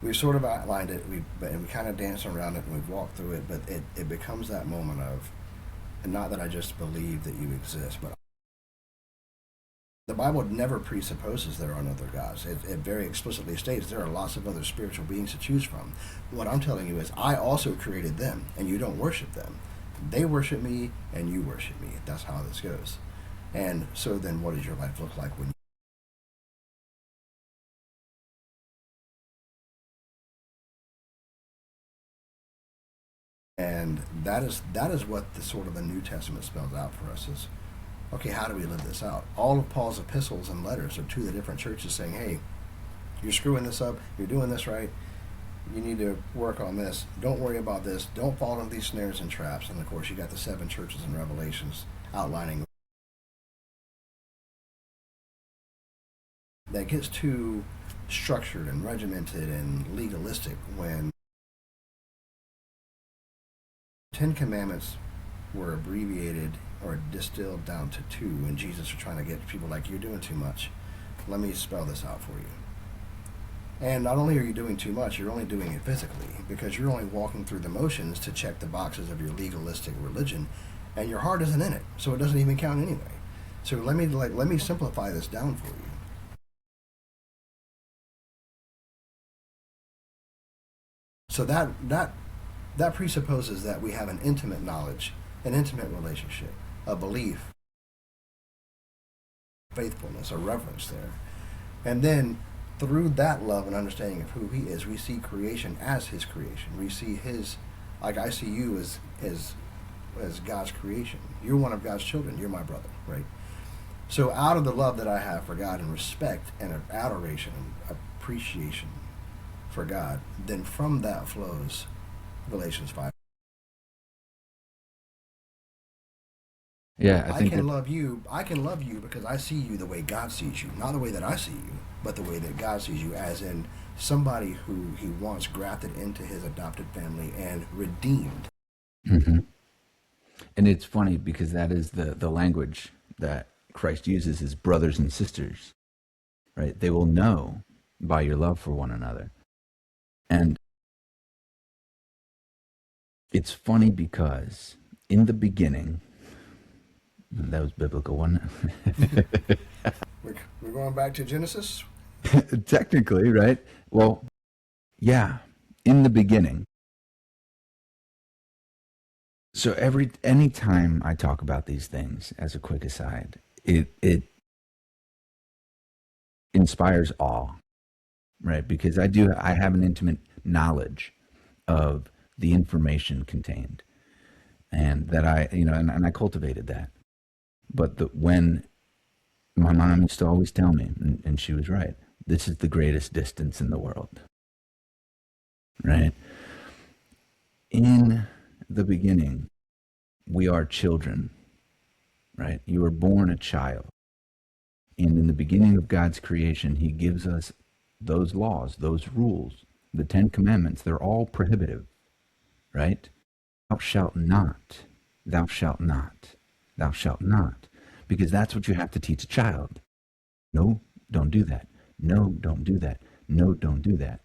We've sort of outlined it, and we kind of danced around it, and we've walked through it, but it becomes that moment of, and not that I just believe that you exist, but the Bible never presupposes there are other gods. It very explicitly states there are lots of other spiritual beings to choose from. What I'm telling you is I also created them, and you don't worship them. They worship me, and you worship me. That's how this goes. And so then what does your life look like when you And that is what the sort of the New Testament spells out for us is, okay, how do we live this out? All of Paul's epistles and letters are to the different churches saying, hey, you're screwing this up, you're doing this right, you need to work on this, don't worry about this, don't fall into these snares and traps. And of course you got the 7 churches in Revelations outlining that gets too structured and regimented and legalistic when 10 Commandments were abbreviated or distilled down to 2, and Jesus was trying to get people like, you're doing too much. Let me spell this out for you. And not only are you doing too much, you're only doing it physically, because you're only walking through the motions to check the boxes of your legalistic religion, and your heart isn't in it, so it doesn't even count anyway. So let me simplify this down for you. So that presupposes that we have an intimate knowledge, an intimate relationship, a belief, faithfulness, a reverence there. And then through that love and understanding of who he is, we see creation as his creation. We see his, like I see you as as God's creation. You're one of God's children. You're my brother, right? So out of the love that I have for God and respect and adoration and appreciation for God, then from that flows Galatians 5. Yeah, I I think can that, love you. I can love you because I see you the way God sees you, not the way that I see you, but the way that God sees you, as in somebody who He wants grafted into His adopted family and redeemed. mhm. And it's funny because that is the language that Christ uses is brothers and sisters, right? They will know by your love for one another. And it's funny because in the beginning, that was biblical, wasn't We're going back to Genesis. it? Technically, right? Well, yeah, in the beginning. So anytime I talk about these things, as a quick aside, it inspires awe, right? Because I have an intimate knowledge of the information contained, and that and I cultivated that. But when my mom used to always tell me, and she was right, this is the greatest distance in the world, right? In the beginning, we are children, right? You were born a child. And in the beginning of God's creation, He gives us those laws, those rules, the Ten Commandments. They're all prohibitive, right? Thou shalt not, thou shalt not, thou shalt not. Because that's what you have to teach a child. No, don't do that. No, don't do that. No, don't do that.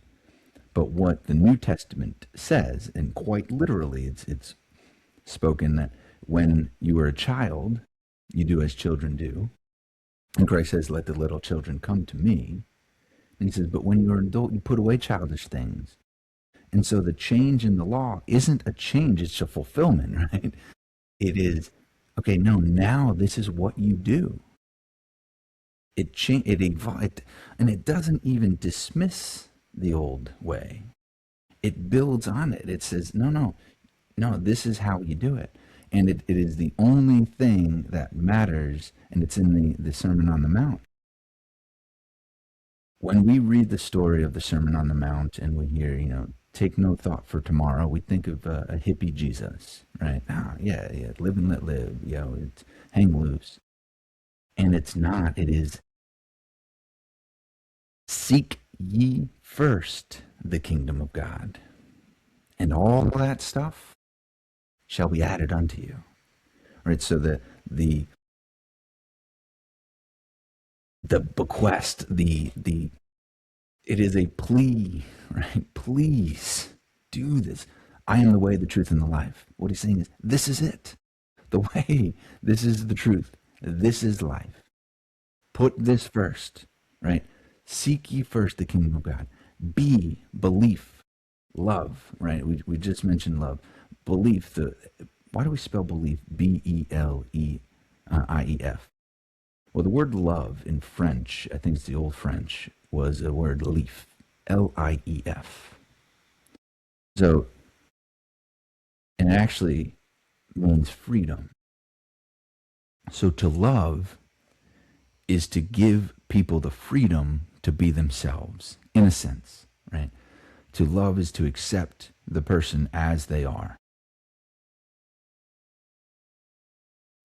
But what the New Testament says, and quite literally, it's spoken that when you are a child, you do as children do. And Christ says, let the little children come to me. And He says, but when you're an adult, you put away childish things. And so the change in the law isn't a change, it's a fulfillment, right? It is, okay, no, now this is what you do. And it doesn't even dismiss the old way. It builds on it. It says, no, this is how you do it. And it is the only thing that matters, and it's in the Sermon on the Mount. When we read the story of the Sermon on the Mount and we hear, take no thought for tomorrow, we think of a hippie Jesus, right? Yeah, live and let live, it's hang loose. And it's not, it is seek ye first the kingdom of God, and all that stuff shall be added unto you. Right? So the bequest, it is a plea, right? Please do this. I am the way, the truth, and the life. What He's saying is, this is it. The way, this is the truth. This is life. Put this first, right? Seek ye first the kingdom of God. Belief, love, right? We just mentioned love. Belief, why do we spell belief? Belief. Well, the word love in French, I think it's the old French, was a word lief, Lief. So, and it actually means freedom. So to love is to give people the freedom to be themselves, in a sense, right? To love is to accept the person as they are.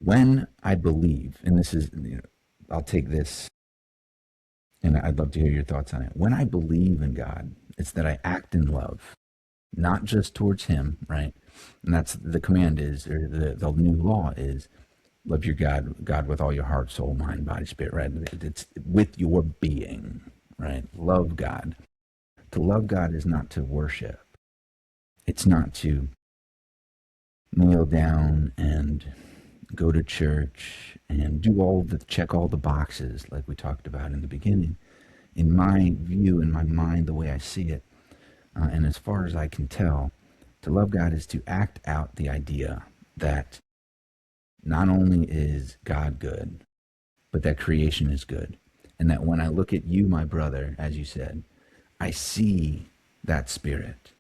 When I believe, and this is, I'll take this, and I'd love to hear your thoughts on it. When I believe in God, it's that I act in love, not just towards Him, right? And that's the command is, or the new law is, love your God with all your heart, soul, mind, body, spirit, right? It's with your being, right? Love God. To love God is not to worship. It's not to kneel down and go to church and check all the boxes like we talked about in the beginning. In my view, in my mind, the way I see it, and as far as I can tell, to love God is to act out the idea that not only is God good, but that creation is good. And that when I look at you, my brother, as you said, I see that spirit.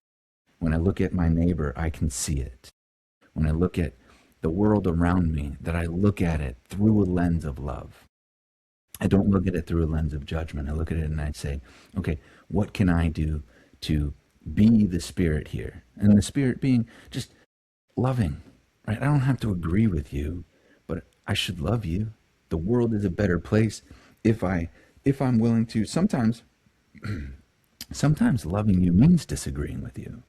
When I look at my neighbor, I can see it. When I look at the world around me, that I look at it through a lens of love. I don't look at it through a lens of judgment. I look at it and I say, okay, what can I do to be the spirit here? And the spirit being just loving, right? I don't have to agree with you, but I should love you. The world is a better place if I'm willing to. Sometimes loving you means disagreeing with you.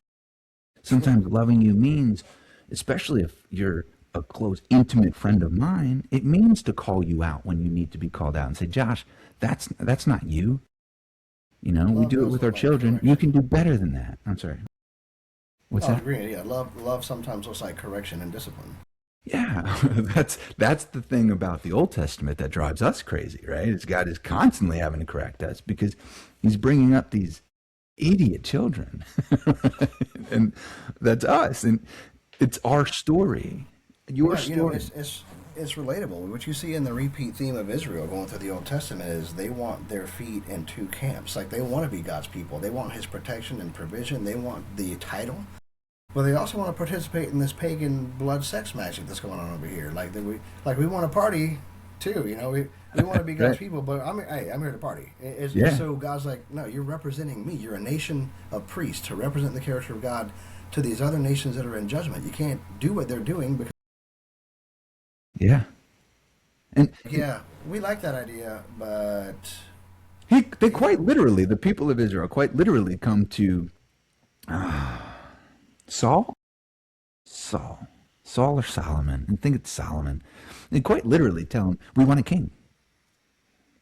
Sometimes loving you means, especially if you're a close, intimate friend of mine, it means to call you out when you need to be called out and say, Josh, that's not you. You know, we Love do it does with look our like children. You correction. can do better than that. I'm sorry. What's Oh, I that? agree. Yeah, love sometimes looks like correction and discipline. Yeah, that's the thing about the Old Testament that drives us crazy, right? Is God is constantly having to correct us because He's bringing up these idiot children, and that's us, and it's our story, your Yeah, story. it's relatable. What you see in the repeat theme of Israel going through the Old Testament is they want their feet in two camps. Like they want to be God's people. They want His protection and provision. They want the title, but they also want to participate in this pagan blood sex magic that's going on over here. We want to party too. We want to be God's Right? people, but I'm here to party. Yeah, So God's like, no, you're representing me. You're a nation of priests to represent the character of God to these other nations that are in judgment. You can't do what they're doing because yeah, and yeah, we like that idea, but they quite literally, the people of Israel quite literally come to Saul, Saul, Saul or Solomon, and think it's Solomon. They quite literally tell him, "We want a king."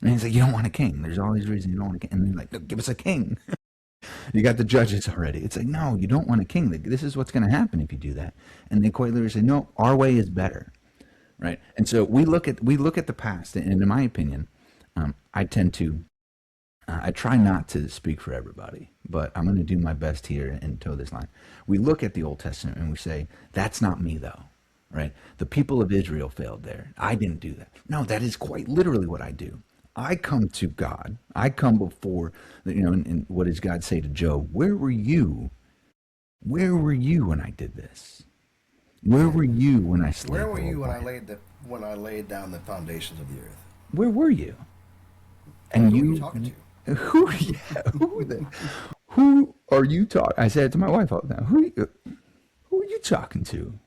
And he's like, "You don't want a king. There's all these reasons you don't want a king." And they're like, "No, give us a king." You got the judges already. It's like, no, you don't want a king. This is what's going to happen if you do that. And they quite literally say, no, our way is better, right? And so we look at the past, and in my opinion, I tend to I try not to speak for everybody, but I'm going to do my best here and toe this line. We look at the Old Testament and we say, that's not me though, right? The people of Israel failed there. I didn't do that. No, that is quite literally what I do. I come to God. I come before, and what does God say to Job? Where were you? Where were you when I did this? Where were you when I slayed where the were whole you when I land? laid down the foundations of the earth? Where were you? And And who are you talking to? who, yeah, who are you talking? I said it to my wife all the time. Who are you talking to?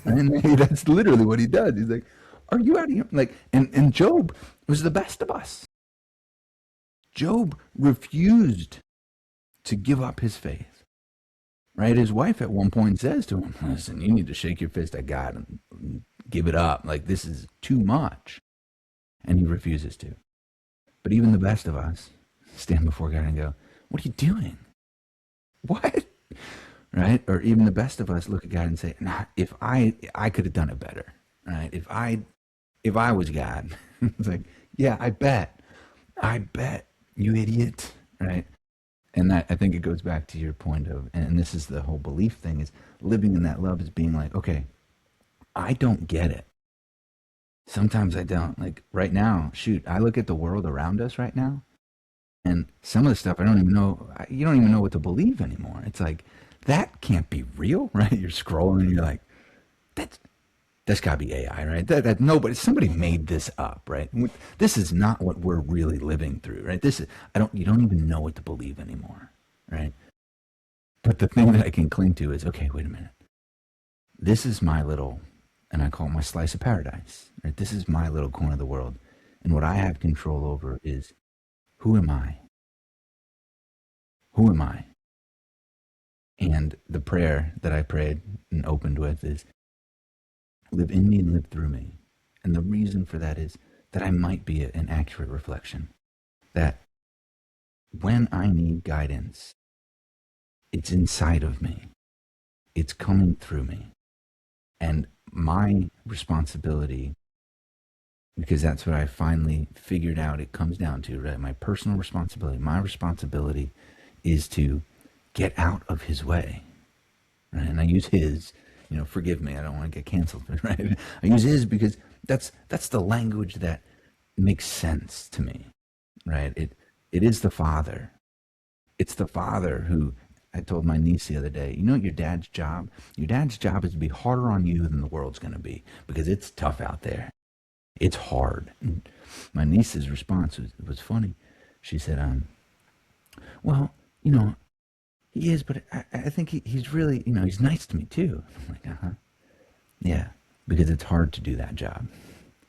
And that's literally what he does. He's like, are you out of here? Like, and Job was the best of us. Job refused to give up his faith. Right? His wife at one point says to him, listen, you need to shake your fist at God and give it up. Like, this is too much. And he refuses to. But even the best of us stand before God and go, what are you doing? What? Right? Or even the best of us look at God and say, nah, if I could have done it better. Right? If I was God, it's like, yeah, I bet, you idiot. Right? And that, I think it goes back to your point of, and this is the whole belief thing, is living in that love is being like, okay, I don't get it. Sometimes I don't. Like right now, shoot, I look at the world around us right now, and some of the stuff I don't even know. You don't even know what to believe anymore. It's like that can't be real, right? You're scrolling and you're like, that's got to be AI, right? That nobody, somebody made this up, right? This is not what we're really living through, right? This is you don't even know what to believe anymore, right? But the thing that I can cling to is, okay, wait a minute. This is my little, and I call it my slice of paradise, right? This is my little corner of the world. And what I have control over is, who am I? Who am I? And the prayer that I prayed and opened with is, live in me and live through me. And the reason for that is that I might be an accurate reflection. That when I need guidance, it's inside of me. It's coming through me. And my responsibility, because that's what I finally figured out it comes down to, right? My personal responsibility, my responsibility is to get out of his way, right? And I use his, forgive me, I don't want to get canceled, right? I use his because that's the language that makes sense to me, right? It is the Father. It's the Father who I told my niece the other day, you know what your dad's job? Your dad's job is to be harder on you than the world's going to be, because it's tough out there. It's hard. And my niece's response was funny. She said, well, you know, he is, but I think he's really, you know, he's nice to me too. I'm like, uh-huh. Yeah, because it's hard to do that job,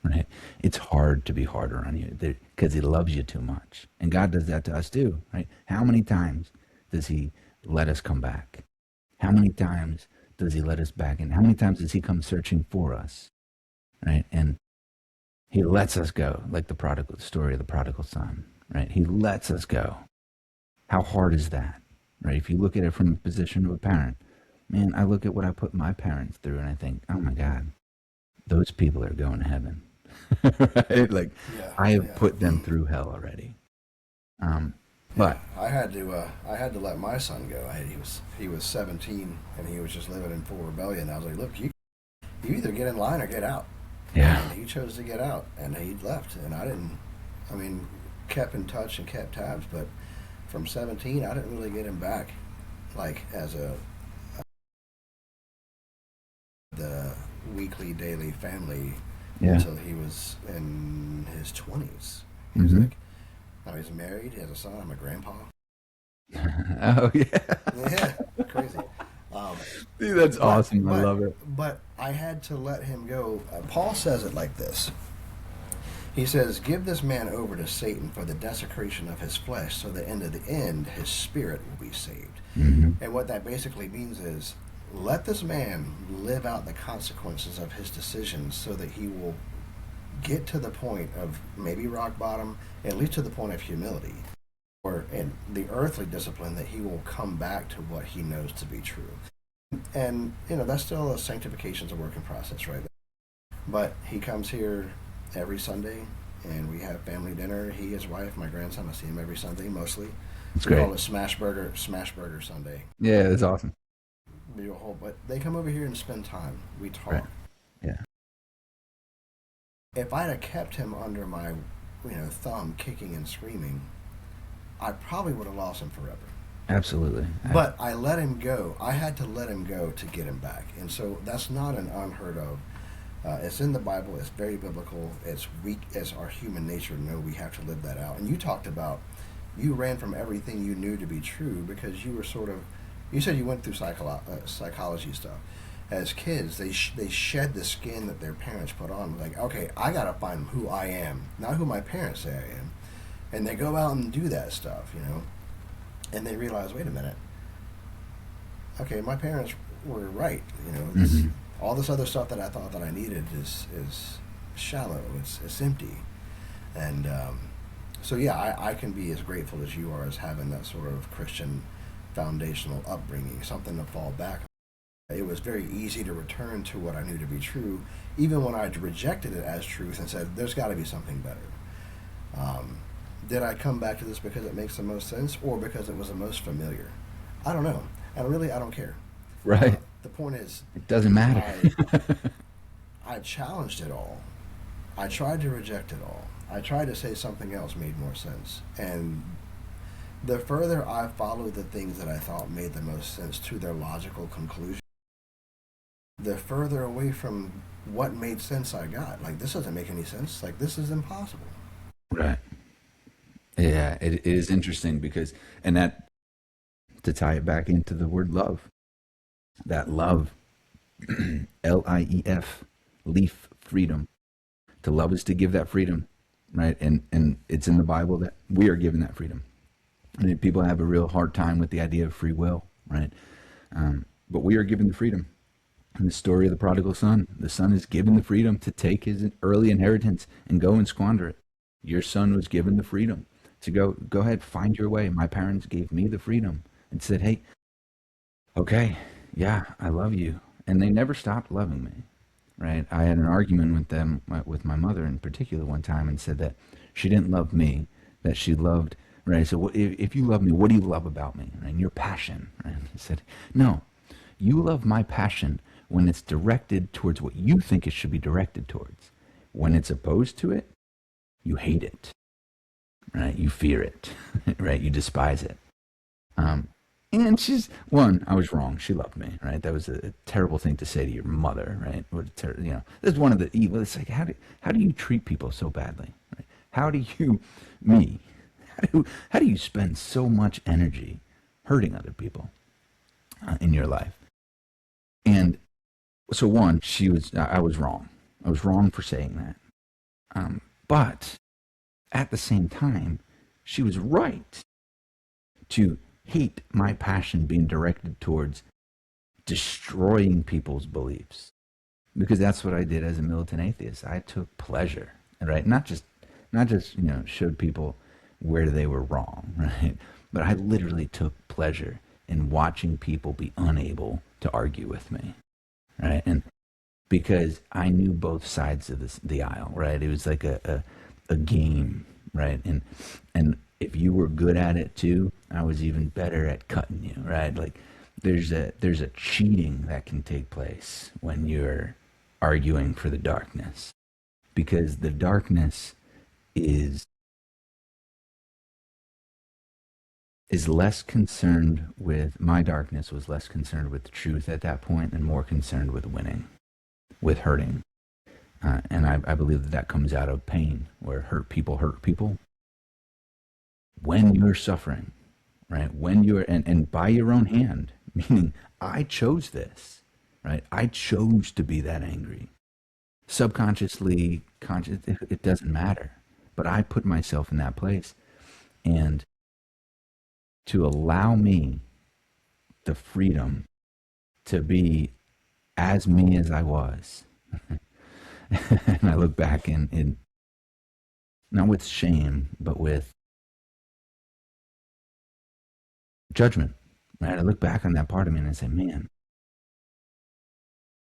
right? It's hard to be harder on you because he loves you too much. And God does that to us too, right? How many times does he let us come back? How many times does he let us back in? How many times does he come searching for us, right? And he lets us go, like the story of the prodigal son, right? He lets us go. How hard is that, right? If you look at it from the position of a parent, man, I look at what I put my parents through and I think, oh my God, those people are going to heaven, right? Like, Yeah, I have yeah. put them through hell already. But I had to let my son go. He was 17 and he was just living in full rebellion. I was like, look, you either get in line or get out. yeah, And he chose to get out, and he left. And I didn't. I mean, kept in touch and kept tabs, but from 17, I didn't really get him back, like as the weekly, daily family yeah, until he was in his 20s. He was hmm like, now he's married, he has a son. I'm a grandpa. oh yeah, Yeah, crazy. Um, dude, that's but awesome. I but love it. but I had to let him go. Paul says it like this. He says, "Give this man over to Satan for the desecration of his flesh, so that in the end his spirit will be saved." Hmm. And what that basically means is, let this man live out the consequences of his decisions, so that he will get to the point of maybe rock bottom, at least to the point of humility, or in the earthly discipline, that he will come back to what he knows to be true. And that's still a sanctification's a working process, right? But he comes here every Sunday, and we have family dinner. He, his wife, my grandson. I see him every Sunday, mostly. It's We great. call it Smash Burger Sunday. Yeah, it's awesome. We do a whole, but they come over here and spend time. We Right. talk. Yeah. If I'd have kept him under my, thumb, kicking and screaming, I probably would have lost him forever. Absolutely. But I let him go. I had to let him go to get him back, and so that's not an unheard of. It's in the Bible. It's very biblical. It's weak as our human nature. No, we have to live that out. And you talked about you ran from everything you knew to be true because you were sort of. You said you went through psychology stuff. As kids, they shed the skin that their parents put on. Like, okay, I gotta find who I am, not who my parents say I am, and they go out and do that stuff, and they realize, wait a minute, okay, my parents were right. Hmm. All this other stuff that I thought that I needed is shallow. It's empty, and so yeah, I can be as grateful as you are as having that sort of Christian foundational upbringing, something to fall back on. It was very easy to return to what I knew to be true, even when I rejected it as truth and said, "There's got to be something better." Did I come back to this because it makes the most sense, or because it was the most familiar? I don't know. And really, I don't care. Right. The point is, It doesn't matter. I challenged it all. I tried to reject it all. I tried to say something else made more sense. And the further I followed the things that I thought made the most sense to their logical conclusion, the further away from what made sense I got. Like, this doesn't make any sense. Like, this is impossible. Right. Yeah, it is interesting because, and that, to tie it back into the word love, that love, Lief, leaf, freedom. To love is to give that freedom, right? And it's in the Bible that we are given that freedom. And people have a real hard time with the idea of free will, right? But we are given the freedom. In the story of the prodigal son, the son is given the freedom to take his early inheritance and go and squander it. Your son was given the freedom to go ahead, find your way. My parents gave me the freedom and said, hey, okay, yeah, I love you. And they never stopped loving me, right? I had an argument with them, with my mother in particular one time, and said that she didn't love me, that she loved, right? So if you love me, what do you love about me? And your passion, right? I said, no, you love my passion when it's directed towards what you think it should be directed towards. When it's opposed to it, you hate it, right? You fear it, right? You despise it. And she's one. I was wrong. She loved me, right? That was a terrible thing to say to your mother, right? That's one of the evil. It's like how do you treat people so badly? Right? How do you, me? How do you spend so much energy hurting other people in your life? And so one, I was wrong. I was wrong for saying that. But at the same time, she was right to hate my passion being directed towards destroying people's beliefs, because that's what I did as a militant atheist. I took pleasure, right? Not just showed people where they were wrong, right? But I literally took pleasure in watching people be unable to argue with me, right? And because I knew both sides of the aisle, right? It was like a game, right? And if you were good at it too, I was even better at cutting you, right? Like there's a cheating that can take place when you're arguing for the darkness, because the darkness is less concerned with, my darkness was less concerned with the truth at that point and more concerned with winning, with hurting. And I believe that comes out of pain, where hurt people. When you're suffering, right? When you're, and by your own hand, meaning I chose this, right? I chose to be that angry. Subconsciously, conscious, it doesn't matter. But I put myself in that place. And to allow me the freedom to be as me as I was. And I look back in not with shame, but with judgment. Right? I look back on that part of me and I say, man,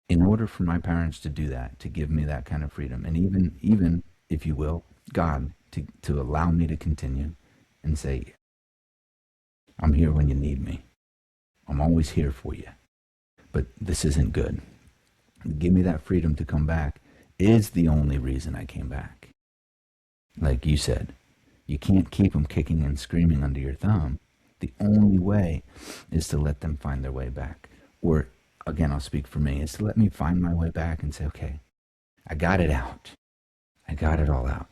in order for my parents to do that, to give me that kind of freedom, and even if you will, God to allow me to continue and say, I'm here when you need me. I'm always here for you. But this isn't good. Give me that freedom to come back is the only reason I came back. Like you said, you can't keep them kicking and screaming under your thumb. The only way is to let them find their way back. Or, again, I'll speak for me, is to let me find my way back and say, okay, I got it out. I got it all out.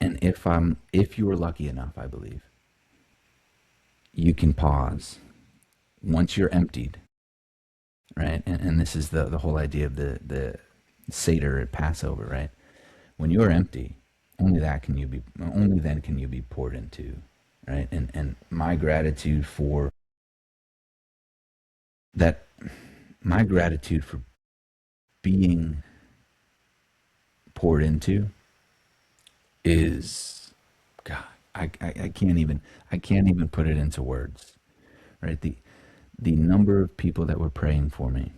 And if you were lucky enough, I believe, you can pause once you're emptied, right? And this is the whole idea of the Seder at Passover, right? When you're empty, only then can you be poured into, right? And my gratitude for that, my gratitude for being poured into is, God, I can't even put it into words, right? The number of people that were praying for me,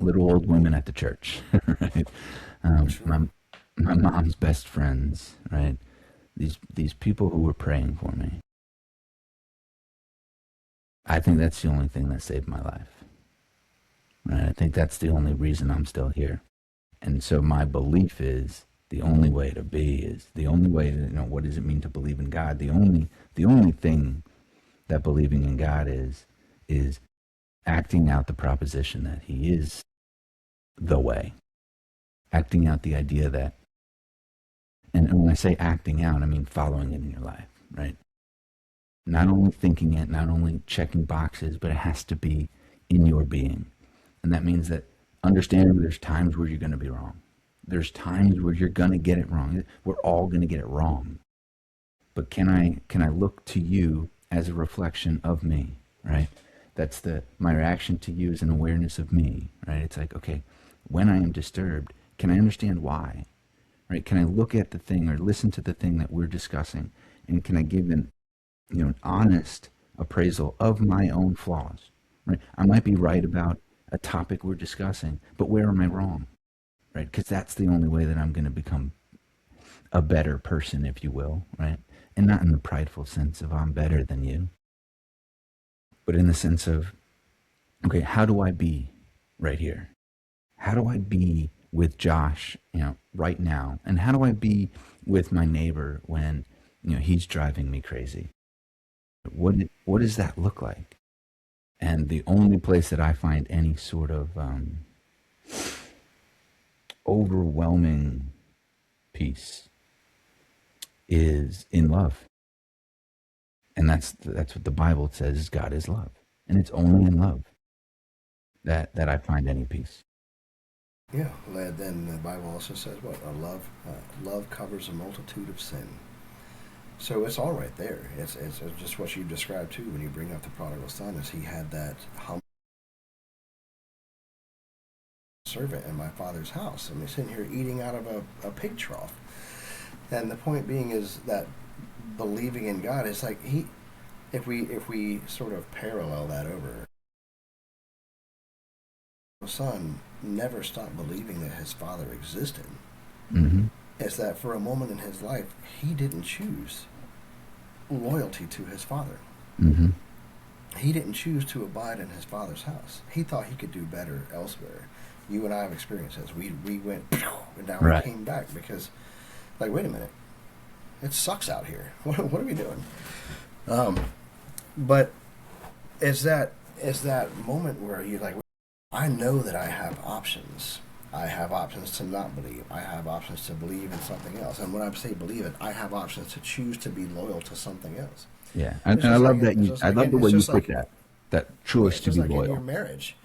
little old women at the church, right? Sure. My mom's best friends, right? These people who were praying for me. I think that's the only thing that saved my life, right? I think that's the only reason I'm still here. And so my belief is the only way to be is the only way to, what does it mean to believe in God? The only thing that believing in God is acting out the proposition that he is the way. Acting out the idea that, and when I say acting out, I mean following it in your life, right? Not only thinking it, not only checking boxes, but it has to be in your being. And that means that understanding there's times where you're going to be wrong. There's times where you're going to get it wrong. We're all going to get it wrong. But can I look to you as a reflection of me, right? That's my reaction to you is an awareness of me, right? It's like, okay, when I am disturbed, can I understand why, right? Can I look at the thing or listen to the thing that we're discussing, and can I give an honest appraisal of my own flaws, right? I might be right about a topic we're discussing, but where am I wrong, right? Because that's the only way that I'm going to become a better person, if you will, right? And not in the prideful sense of I'm better than you, but in the sense of, okay, how do I be right here? How do I be with Josh, right now? And how do I be with my neighbor when, he's driving me crazy? What does that look like? And the only place that I find any sort of overwhelming peace is in love. And that's what the Bible says, God is love. And it's only in love that I find any peace. Yeah, then the Bible also says what? Love covers a multitude of sin. So it's all right there. It's just what you described too when you bring up the prodigal son, is he had that humble servant in my father's house. And he's sitting here eating out of a pig trough. And the point being is that believing in God is like if we sort of parallel that over, the son never stopped believing that his father existed. Mm-hmm. Is that for a moment in his life he didn't choose loyalty to his father. Mm-hmm. He didn't choose to abide in his father's house. He thought he could do better elsewhere. You and I have experienced this. We went and now Right. we came back because, like, wait a minute, it sucks out here. What are we doing? But it's that moment where you're like, I know that I have options. I have options to not believe. I have options to believe in something else. And when I say believe it, I have options to choose to be loyal to something else. Yeah, and I love that you. I love the way you put that choice to be like loyal. in your marriage,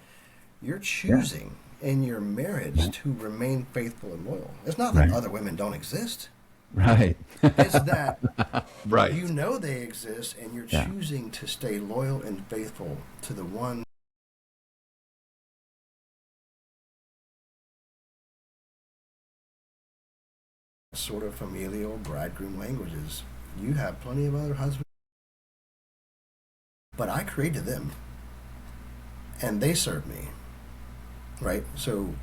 you're choosing in your marriage to remain faithful and loyal. It's not that other women don't exist. Right. It's that right. you know they exist, and you're choosing to stay loyal and faithful to the one. Sort of familial bridegroom languages. You have plenty of other husbands, but I created them, and they serve me. Right? So,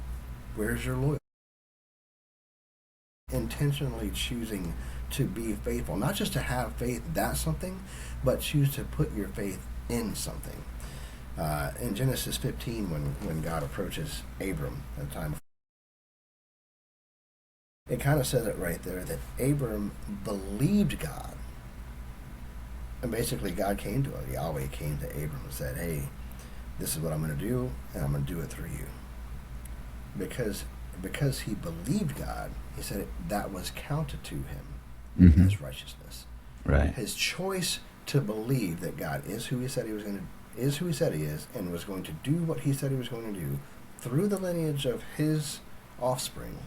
where's your loyalty? Intentionally choosing to be faithful, not just to have faith that's something, but choose to put your faith in something. In Genesis 15, when God approaches Abram at the time, it kind of says it right there that Abram believed God. And basically God came to him, Yahweh came to Abram and said, hey, this is what I'm going to do, and I'm going to do it through you. Because he believed God, he said that was counted to him as righteousness. Right. His choice to believe that God is who he said he was going to, is who he said he is, and was going to do what he said he was going to do through the lineage of his offspring,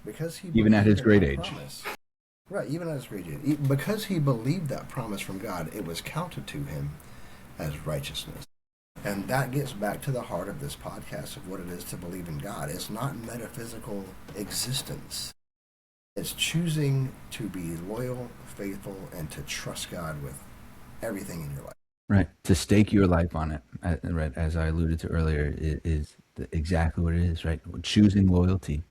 because he even at his great age. Promise. Right, even at his great age. Because he believed that promise from God, it was counted to him as righteousness. And that gets back to the heart of this podcast of what it is to believe in God. It's not metaphysical existence. It's choosing to be loyal, faithful, and to trust God with everything in your life. Right. To stake your life on it, right, as I alluded to earlier, is exactly what it is, right? Choosing loyalty.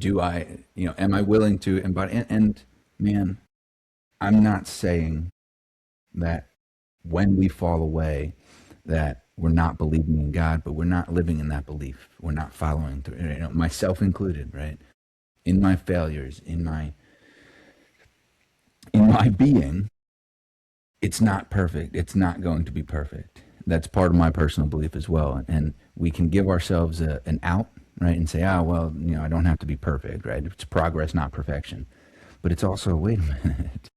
Am I willing to embody? And man, I'm not saying that when we fall away, that we're not believing in God, but we're not living in that belief. We're not following through, myself included, right? In my failures, in my being, it's not perfect. It's not going to be perfect. That's part of my personal belief as well. And we can give ourselves an out, right? And say, I don't have to be perfect, right? It's progress, not perfection. But it's also, wait a minute.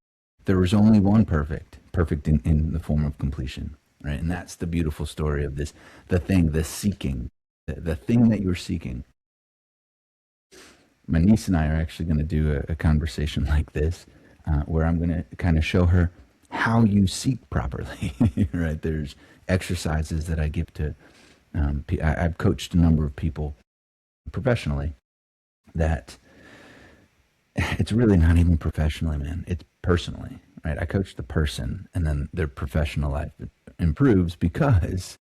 There was only one perfect in the form of completion, right? And that's the beautiful story of this, the seeking, the thing that you're seeking. My niece and I are actually going to do a conversation like this, where I'm going to kind of show her how you seek properly, right? There's exercises that I give to, I've coached a number of people professionally that it's really not even professionally, man. It's personally, right? I coach the person, and then their professional life improves because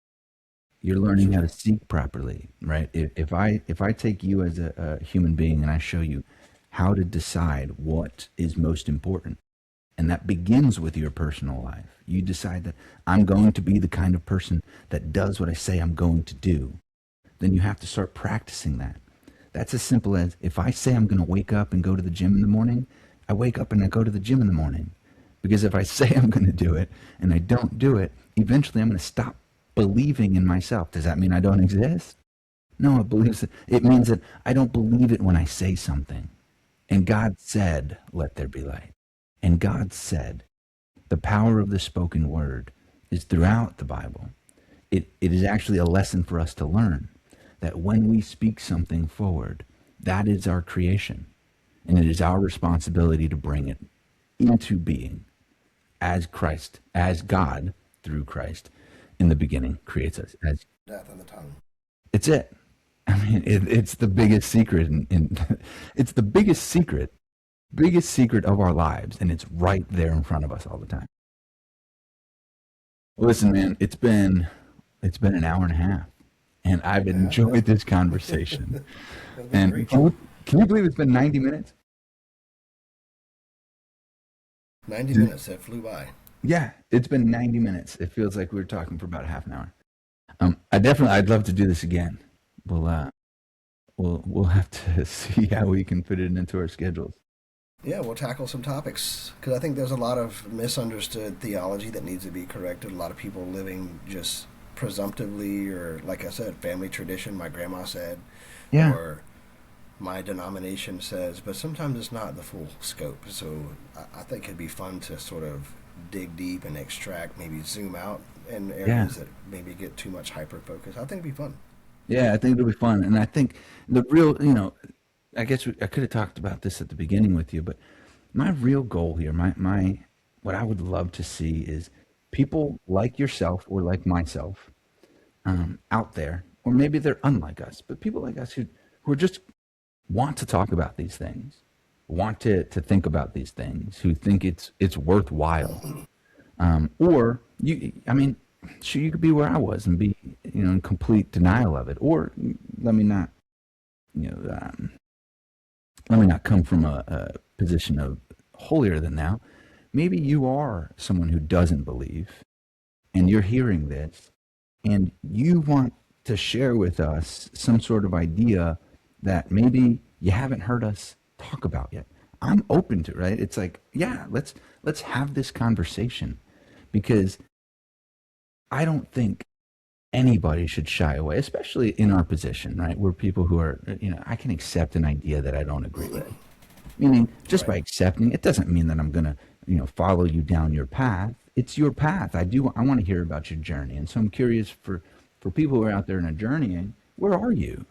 you're learning how to seek properly, right? If I take you as a human being and I show you how to decide what is most important, and that begins with your personal life. You decide that I'm going to be the kind of person that does what I say I'm going to do. Then you have to start practicing that. That's as simple as if I say I'm going to wake up and go to the gym in the morning, I wake up and I go to the gym in the morning. Because if I say I'm going to do it and I don't do it, eventually I'm going to stop believing in myself. Does that mean I don't exist? No, it means that I don't believe it when I say something. And God said, let there be light. And God said, the power of the spoken word is throughout the Bible. It is actually a lesson for us to learn that when we speak something forward, that is our creation. And it is our responsibility to bring it into being as Christ, as God through Christ in the beginning creates us. As Death on the tongue. It's it. I mean, it's the biggest secret. It's the biggest secret of our lives. And it's right there in front of us all the time. Listen, man, it's been an hour and a half, and I've enjoyed this conversation. And can you believe it's been 90 minutes? 90 minutes, that flew by. Yeah, it's been 90 minutes. It feels like we were talking for about half an hour. I'd love to do this again. We'll have to see how we can fit it into our schedules. Yeah, we'll tackle some topics because I think there's a lot of misunderstood theology that needs to be corrected. A lot of people living just presumptively, or like I said, family tradition, my grandma said, Yeah. or my denomination says, but sometimes it's not the full scope. So I think it'd be fun to sort of dig deep and extract, maybe zoom out in areas that maybe get too much hyper focus. I think it'd be fun. Yeah, I think it'll be fun. And I think the real, I guess I could have talked about this at the beginning with you, but my real goal here, my what I would love to see is people like yourself or like myself out there, or maybe they're unlike us, but people like us who are just want to talk about these things, want to think about these things, who think it's worthwhile. Or sure, you could be where I was and be, in complete denial of it. Or let me not, let me not come from a position of holier than thou. Maybe you are someone who doesn't believe, and you're hearing this, and you want to share with us some sort of idea that maybe you haven't heard us talk about yet. I'm open to it, right? It's like, yeah, let's have this conversation, because I don't think anybody should shy away, especially in our position, right? We're people who are, I can accept an idea that I don't agree with. Meaning, just by accepting, it doesn't mean that I'm going to, follow you down your path. It's your path. I want to hear about your journey. And so I'm curious for people who are out there in a journeying, where are you?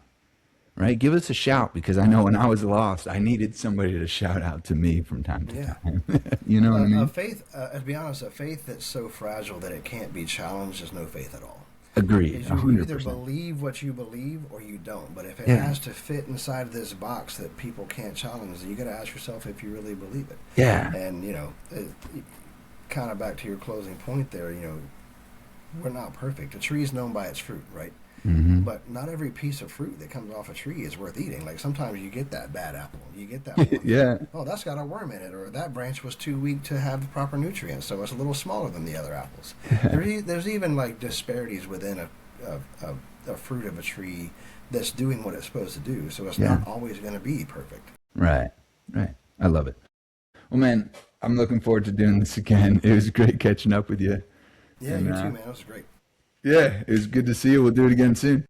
Right? Give us a shout, because I know when I was lost, I needed somebody to shout out to me from time to time. You know what I mean? A faith, to be honest, a faith that's so fragile that it can't be challenged is no faith at all. Agreed. You 100%. either believe what you believe or you don't. But if it has to fit inside of this box that people can't challenge, then you got to ask yourself if you really believe it. Yeah. And kind of back to your closing point there. We're not perfect. A tree is known by its fruit, right? Mm-hmm. But not every piece of fruit that comes off a tree is worth eating. Like sometimes you get that bad apple. You get that one. Yeah. Oh, that's got a worm in it, or that branch was too weak to have the proper nutrients, so it's a little smaller than the other apples. There's even like disparities within a fruit of a tree that's doing what it's supposed to do. So it's not always going to be perfect. Right. I love it. Well, man, I'm looking forward to doing this again. It was great catching up with you. Yeah, you too, man. It was great. Yeah, it was good to see you. We'll do it again soon.